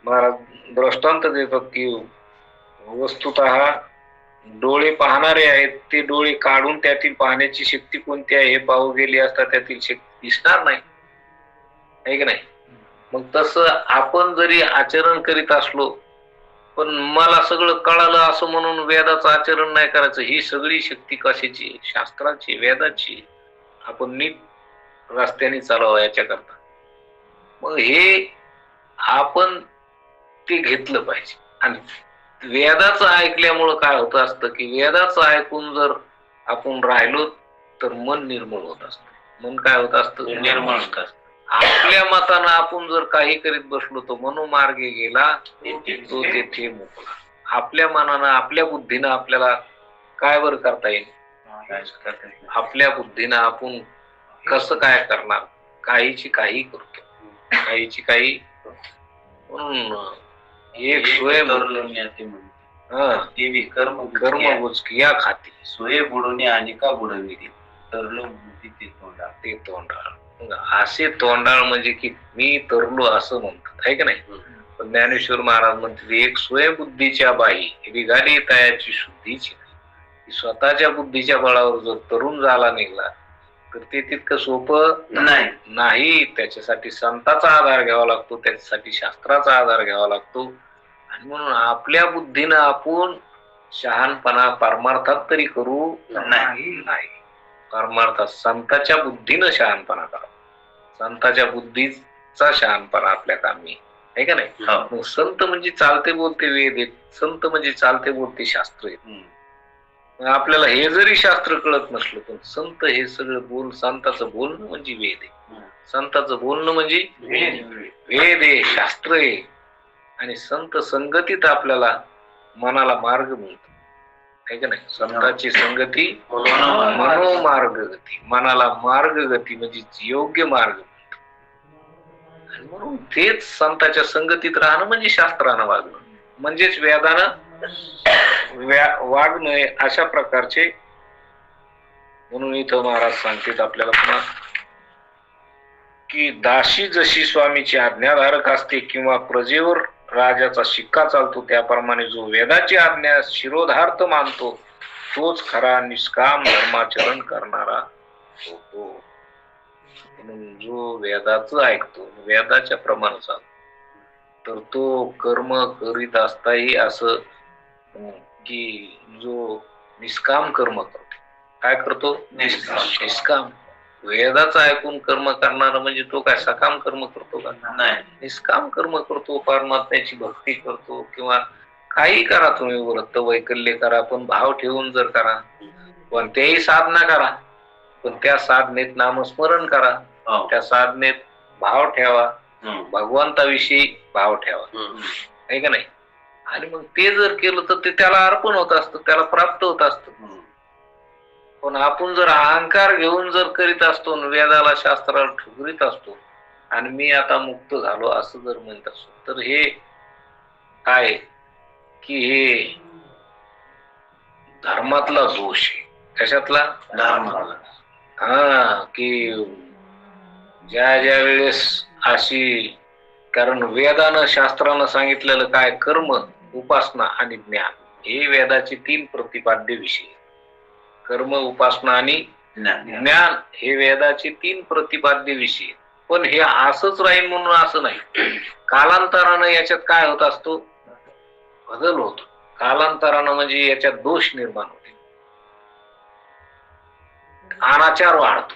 महाराज दृष्टांत देतात की वस्तुतः डोळे पाहणारे आहेत. ते डोळे काढून त्यातील पाहण्याची शक्ती कोणती आहे हे पाहू गेली असता त्यातील शक्ती दिसणार नाही, आहे की नाही? मग तसं आपण जरी आचरण करीत असलो पण मला सगळं कळालं असं म्हणून वेदाचं आचरण नाही करायचं. ही सगळी शक्ती कशाची? शास्त्राची, वेदाची. आपण नीट रस्त्याने चालावं याच्याकरता. मग हे आपण ते घेतलं पाहिजे. आणि वेदाचं ऐकल्यामुळं काय होत असतं की वेदाचं ऐकून जर आपण राहिलो तर मन निर्मळ होत असतं. मन काय होत असतं? निर्मळ होत असतं. आपल्या मतानं आपण जर काही करीत बसलो तर मनोमार्गे गेला तो तेथे मोकळा. आपल्या मनानं आपल्या बुद्धीनं आपल्याला काय वर करता येईल? आपल्या बुद्धीनं आपण कसं काय करणार? काहीची काही करतो, काहीची काही. म्हणून एक सोय कर्म बुचकिया खाती सोये बुडवणे आणि का बुडविली तरलो ते तोंडाळ. असे तोंडाळ म्हणजे की मी तरलो असं म्हणतात, आहे का नाही? पण ज्ञानेश्वर महाराज म्हणते एक स्वयंबुद्धीच्या बाई निघाली तयाची शुद्धीची नाही. स्वतःच्या बुद्धीच्या बळावर जर तरुण झाला निघला तर ते तितकं सोपं नाही. त्याच्यासाठी संतांचा आधार घ्यावा लागतो, त्याच्यासाठी शास्त्राचा आधार घ्यावा लागतो. आणि म्हणून आपल्या बुद्धीनं आपण शहाणपणा परमार्थात तरी करू नाही. परमार्थात संतांच्या बुद्धीनं शहाणपणा करा. संतांच्या बुद्धीचा शहाणपणा आपल्या कामी, आहे का नाही? मग संत म्हणजे चालते बोलते वेद आहेत. संत म्हणजे चालते बोलते शास्त्र आहेत. आपल्याला हे जरी शास्त्र कळत नसलं पण संत हे सगळं संतांचं बोलणं म्हणजे वेद आहे. संतांचं बोलणं म्हणजे वेद आहे, शास्त्र आहे. आणि संत संगतीत आपल्याला मनाला मार्ग मिळतो, आहे का नाही? संतांची संगती मनोमार्ग गती, मनाला मार्ग गती म्हणजे योग्य मार्ग मिळतो. आणि म्हणून तेच संतांच्या संगतीत राहणं म्हणजे शास्त्रानं वागणं, म्हणजेच वेदानं वागणं अशा प्रकारचे. म्हणून इथं महाराज सांगतात आपल्याला पुन्हा की दासी जशी स्वामीची आज्ञाधारक असते किंवा प्रजेवर राजाचा शिक्का चालतो त्याप्रमाणे जो वेदाची आज्ञा शिरोधार्थ मानतो तोच खरा निष्काम धर्माचरण करणारा होतो. म्हणून जो वेदाचं ऐकतो, वेदाच्या प्रमाणे चालतो तर तो कर्म करीत असताही असं की जो निष्काम कर्म करतो. काय करतो? निष्काम. वेदाचं ऐकून कर्म करणारा म्हणजे तो काय सकाम कर्म करतो का? नाही, निष्काम कर्म करतो. परमात्म्याची भक्ती करतो किंवा काही करा, तुम्ही व्रत वैकल्य करा पण भाव ठेवून जर करा, कोणत्याही साधना करा पण त्या साधनेत नामस्मरण करा, त्या साधनेत भाव ठेवा, भगवंताविषयी भाव ठेवा, आहे का नाही? आणि मग ते जर केलं तर ते त्याला अर्पण होत असतं, त्याला प्राप्त होत असतं. पण आपण जर अहंकार घेऊन जर करीत असतो, वेदाला शास्त्राला ठुकरीत असतो आणि मी आता मुक्त झालो असं जर म्हणत असतो तर हे काय की हे धर्मातला दोष आहे. कशातला? धर्माला. हा, की ज्या ज्या वेळेस अशी, कारण वेदानं शास्त्रानं सांगितलेलं काय, कर्म, उपासना आणि ज्ञान हे वेदाचे 3 प्रतिपाद्य विषय. कर्म, उपासना आणि ज्ञान हे वेदाचे 3 प्रतिपाद्य विषय. पण हे असंच राहील म्हणून असं नाही. कालांतरानं याच्यात काय होत असतो? बदल होतो. कालांतरानं म्हणजे याच्यात दोष निर्माण होते, अनाचार वाढतो,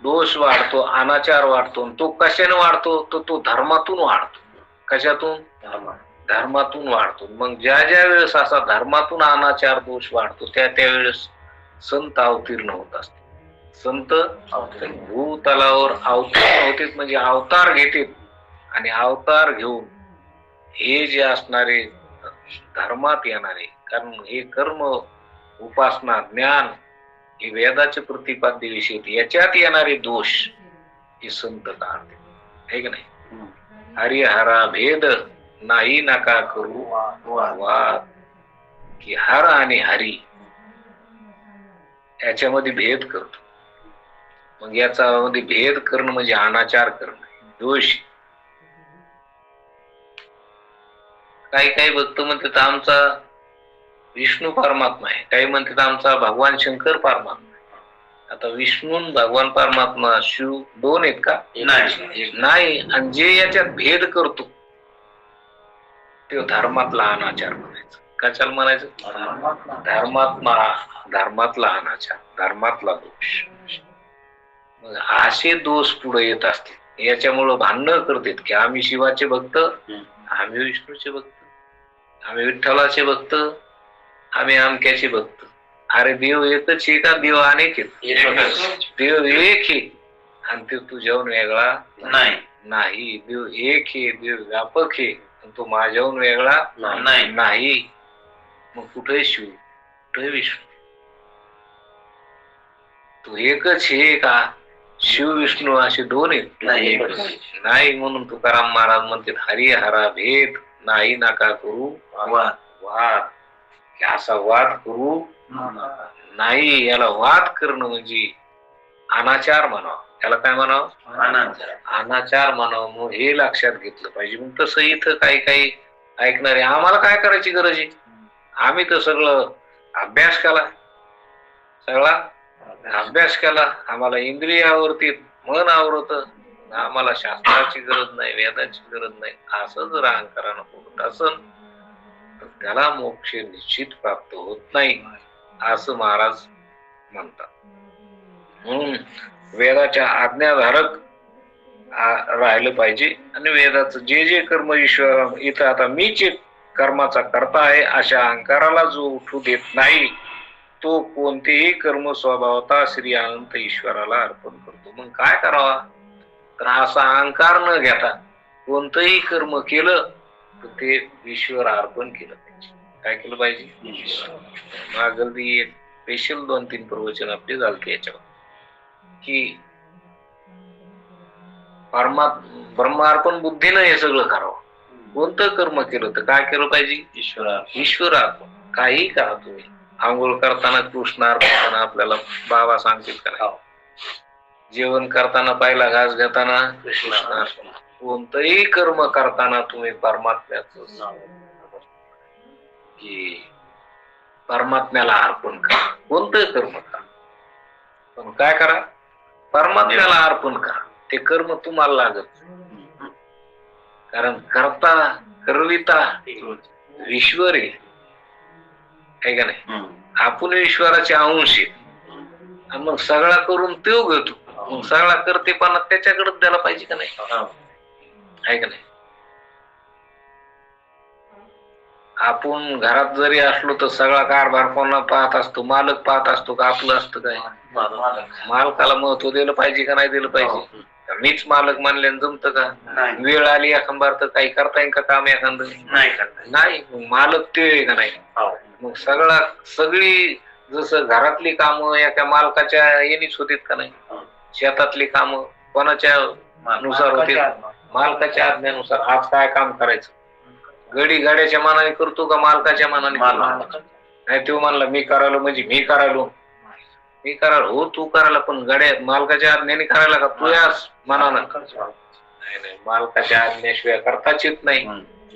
दोष वाढतो, अनाचार वाढतो. तो कशाने वाढतो? तो धर्मातून वाढतो. कशातून? धर्मातून वाढतो. मग ज्या ज्या वेळेस असा धर्मातून अनाचार दोष वाढतो त्या त्यावेळेस संत अवतीर्ण होत असते. संत भूतलावर अवतीर्ण होते म्हणजे अवतार घेतात. आणि अवतार घेऊन हे जे असणारे धर्मात येणारे, कारण हे कर्म, उपासना, ज्ञान हे वेदाचे प्रतिपाद्य विषय, याच्यात येणारे दोष हे संत काढते. आहे की नाही? हरिहरा भेद नाही नका करू वाद, की हर आणि हरी याच्यामध्ये भेद करतो. मग याचा मध्ये भेद करणं म्हणजे अनाचार करणं, दोष. काही काही भक्त म्हणतात आमचा विष्णू परमात्मा आहे, काही म्हणतात आमचा भगवान शंकर परमात्मा आहे. आता विष्णू भगवान परमात्मा शिव 2 आहेत का? नाही. आणि जे याच्यात भेद करतो ते धर्मातला अनाचार म्हणायचं. कशाला म्हणायचं? धर्मातला अनाचार, धर्मातला दोष. मग असे दोष पुढे येत असतील. याच्यामुळं भांडणं करतात की आम्ही शिवाचे भक्त, आम्ही विष्णूचे भक्त, आम्ही विठ्ठलाचे भक्त, आम्ही अमक्याचे भक्त. अरे देव एकच आहे का देव अनेक आहेत? देव एक आहे आणि ते तुझ्याहून वेगळा नाही. देव एक आहे, देव व्यापक आहे, तो माझ्याहून वेगळा नाही. मग कुठे शिव, कुठे विष्णू? तू एकच हे का? शिव विष्णू असे 2 आहेत? नाही. म्हणून तुकाराम महाराज म्हणतात हरिहरा भेद नाही नका करू वाद, की असा वाद करू नाही. याला वाद करणं म्हणजे अनाचार म्हणावं. त्याला काय म्हणावं? अनाचार म्हणावं. मग हे लक्षात घेतलं पाहिजे. मग तसं इथं काही काही ऐकणारे, आम्हाला काय करायची गरज आहे? आम्ही तर सगळं अभ्यास केला, सगळा अभ्यास केला, आम्हाला इंद्रियावरती मन आवरत, आम्हाला शास्त्राची गरज नाही, वेदाची गरज नाही. असं जर अहंकारानं होत असेल तर त्याला मोक्ष निश्चित प्राप्त होत नाही असं महाराज म्हणतात. म्हणून वेदाच्या आज्ञाधारक राहिलं पाहिजे. आणि वेदाचं जे जे कर्म ईश्वर, इथं आता मीच कर्माचा करता आहे अशा अहंकाराला जो उठू देत नाही तो कोणतेही कर्म स्वभावता श्री अनंत ईश्वराला अर्पण करतो. मग काय करावा? तर असा अहंकार न घेता कोणतंही कर्म केलं तर ते ईश्वर अर्पण केलं पाहिजे. काय केलं पाहिजे? मागलदी एक स्पेशल 2-3 प्रवचन आपले झालते याच्यावर, की ब्रह्मार्पण बुद्धीनं हे सगळं करावं. कोणतं कर्म केलं तर काय केलं पाहिजे? ईश्वर अर्पण. काही करा तुम्ही. आंघोळ करताना कृष्णार्पण आपल्याला बाबा सांगतील का नाही? जेवण करताना पहिला घास घेताना कृष्णार्पण. कोणतंही कर्म करताना तुम्ही परमात्म्याचं की परमात्म्याला अर्पण करा. कोणतं कर्म करा पण काय करा? परमात्म्याला अर्पण करा. ते कर्म तुम्हाला लागत, कारण करता करविता ईश्वर आहे का नाही? आपण ईश्वराचे अंश आहे. आणि मग सगळा करून तो घेतो. मग सगळा करतेपणा त्याच्याकडेच द्यायला पाहिजे का नाही? आहे का नाही? आपण घरात जरी असलो तर सगळा कारभार कोणा पाहत असतो? मालक पाहत असतो का आपलं असतं काय? मालकाला महत्व दिलं पाहिजे का नाही दिलं पाहिजे? मीच मालक मानल्यानं जमतं का? वेळ आली एखांबार तर काही करता येईल का काम एखादं? नाही. मालक ते का नाही? मग सगळी जसं घरातली कामं एका मालकाच्या येणीच होतीत का नाही? शेतातली कामं कोणाच्या नुसार होते? मालकाच्या आज्ञेनुसार. आज काय काम करायचं? गडी गाड्याच्या मानाने करतो का मालकाच्या मानाने? नाही तो म्हणला मी करायलो म्हणजे मी करायलो हो तू करायला, पण गड्या मालकाच्या आज्ञेने करायला का तू यास मनानं? नाही मालकाच्या आज्ञेशिवाय करताच येत नाही,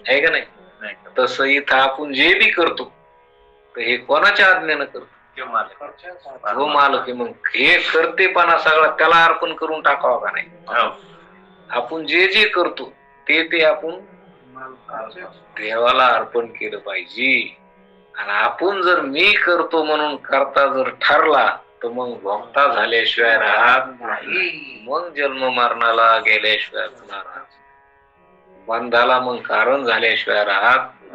आहे का नाही? तसं इथं आपण जे बी करतो तर हे कोणाच्या आज्ञेनं करतो? हो मालक आहे. मग हे करतेपणा सगळा त्याला अर्पण करून टाकावं का नाही? आपण जे जे करतो ते आपण देवाला अर्पण केलं पाहिजे. आणि आपण जर मी करतो म्हणून करता जर ठरला तर मग भोगता झाल्याशिवाय राहत नाही, मग जन्म मरणाला गेल्याशिवाय बंधाला मग कारण झाल्याशिवाय राहत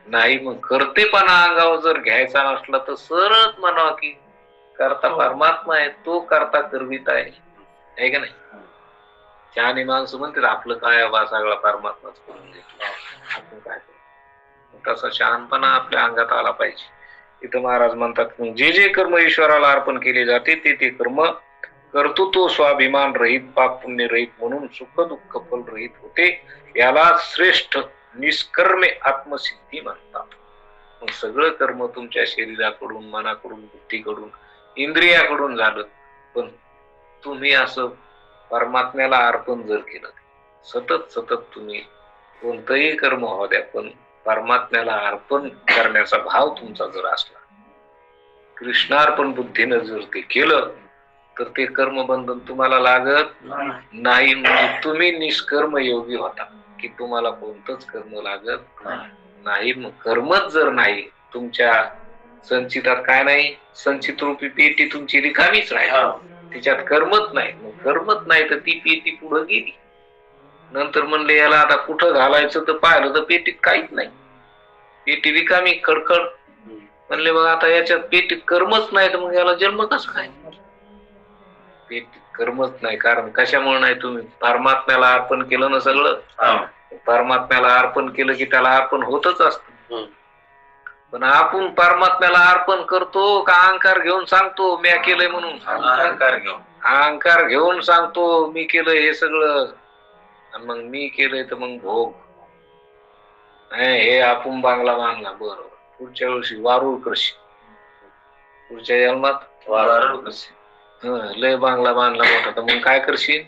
नाही. मग करतेपणा अंगावर जर घ्यायचा नसला तर सरळ म्हणावं की करता परमात्मा आहे, तो करता करवीत आहे का नाही? शहाणी माणसं म्हणतात आपलं काय बा सगळा परमात्माच करून देतो, आपण काय करतो. तसा शहाणपणा आपल्या अंगात आला पाहिजे. इथं महाराज म्हणतात जे जे कर्म ईश्वराला अर्पण केले जाते ते कर्म करतो तो स्वाभिमान रहित, पाप पुण्य रहित म्हणून सुख दुःख फल रहित होते. याला श्रेष्ठ निष्कर्मे आत्मसिद्धी म्हणतात. मग सगळं कर्म तुमच्या शरीराकडून, मनाकडून, बुद्धीकडून, इंद्रियाकडून झालं, पण तुम्ही असं परमात्म्याला अर्पण जर केलं, सतत तुम्ही कोणतंही कर्म होऊ द्या, पण परमात्म्याला अर्पण करण्याचा भाव तुमचा जर असला, कृष्णार्पण बुद्धीनं जर ते केलं तर ते कर्मबंधन तुम्हाला लागत नाही. म्हणजे तुम्ही निष्कर्म योगी होता की तुम्हाला कोणतंच कर्म लागत नाही. मग कर्मच जर नाही तुमच्या संचितात, काय नाही, संचित रूपी पेटी तुमची रिकामीच राहील, तिच्यात कर्मच नाही. मग कर्मच नाही तर ती पेटी पुढे गेली. नंतर म्हणले याला आता कुठं घालायचं तर पाहिलं तर पेटीत काहीच नाही, पेटी रिकामी खडखड. म्हणले मग आता याच्यात पेटीत कर्मच नाही तर मग याला जन्म कसं काय? पेटीत कर्मच नाही, कारण कशामुळे नाही? तुम्ही परमात्म्याला अर्पण केलं ना सगळं. परमात्म्याला अर्पण केलं की त्याला अर्पण होतच असतं. पण आपण परमात्म्याला अर्पण करतो का अहंकार घेऊन सांगतो मी केलंय म्हणून? अहंकार घेऊन सांगतो मी केलंय हे सगळं, आणि मग मी केलंय तर मग भोग. हे आपण बांगला बांधला, बरोबर, पुढच्या वर्षी वारूळ कृषी, पुढच्या जन्मात वारूळ कृषी, लय बांगला बांधला मोठा, तर मग काय करशील?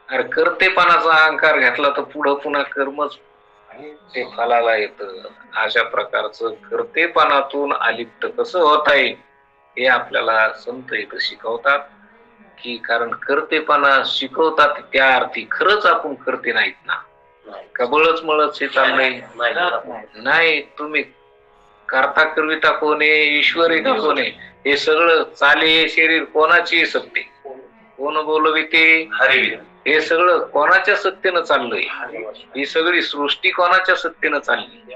अरे करतेपणाचा अहंकार घेतला तर पुढं पुन्हा कर्मच ते फलाला येतं. अशा प्रकारचं करतेपणातून अलिप्त कसं होता येईल हे आपल्याला संत इथं शिकवतात. की कारण करतेपणा शिकवतात त्या अर्थी खरंच आपण करते नाहीत ना, कबळच मळच हे चाललंय नाही. तुम्ही करता करविता कोणे, ईश्वरी का कोणे, हे सगळं चाले शरीर कोणाची सत्ते, कोण बोलविते हरी, हे सगळं कोणाच्या सत्तेनं चाललंय, ही सगळी सृष्टी कोणाच्या सत्तेनं चालली.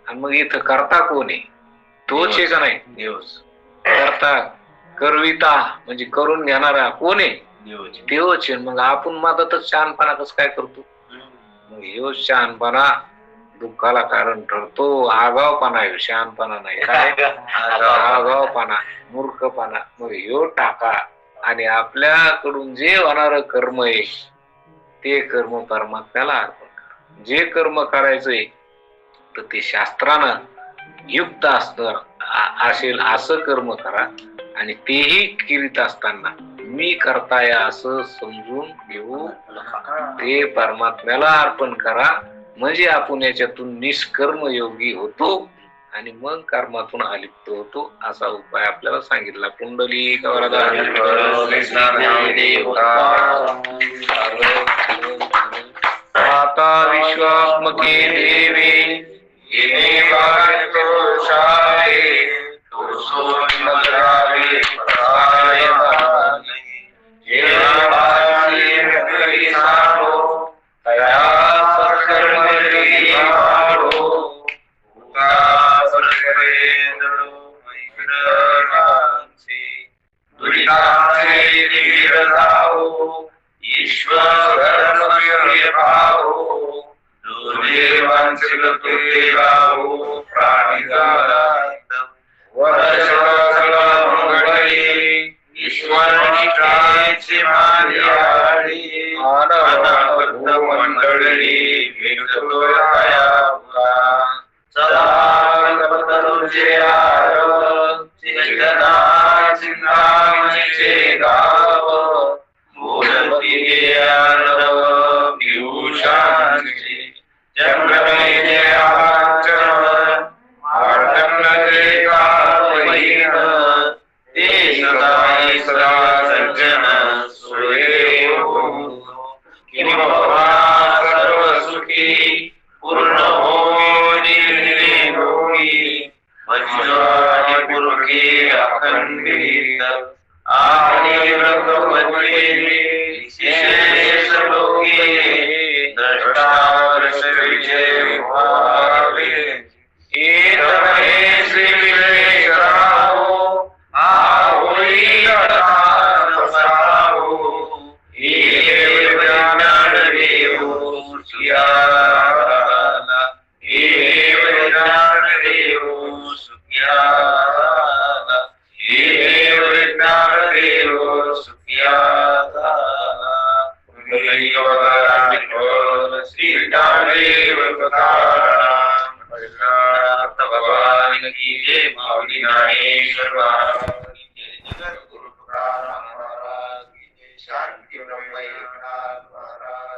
आणि मग इथं करता कोण आहे? तोच आहे का नाही? देवच. करता करविता म्हणजे करून घेणारा कोण आहे? देवच आहे. मग आपण मदतच शहाणपणा कसं काय करतो? मग हे शहाणपणा दुःखाला कारण ठरतो. आगावपणा आहे, शहाणपणा नाही. काय आगावपणा, मूर्खपणा. मग ह्यो टाका आणि आपल्याकडून जे होणार कर्म आहे ते कर्म परमात्म्याला अर्पण करा. जे कर्म करायचंय तर ते शास्त्रानं युक्त असेल असं कर्म करा, आणि तेही करीत असताना मी करताय असं समजून घेऊ ते परमात्म्याला अर्पण करा. म्हणजे आपण याच्यातून निष्कर्म योगी होतो आणि मग कर्मातून अलिप्त होतो. असा उपाय आपल्याला सांगितला. कुंडली आता विश्वात्मके देवे मंडळी सदाई सदा सज्जन सोये हो किंबहुना सर्व सुखी पूर्ण हो निरोगी वज्र पुरके अखंडित आणि विशेष लोके द्रष्टादर्श विजय व्हावे एक महेश विजय करावो होई नसावो हे ज्ञान देवो सुखियाला हे ज्ञान देवो सुखियाला हे ज्ञान देवो सुखियाला श्री ज्ञानदेव भगवान की जय माऊली ज्ञानेश्वर महाराज की जय जगद्गुरु तुकाराम महाराज की जय शांती ब्रह्म एकनाथ महाराज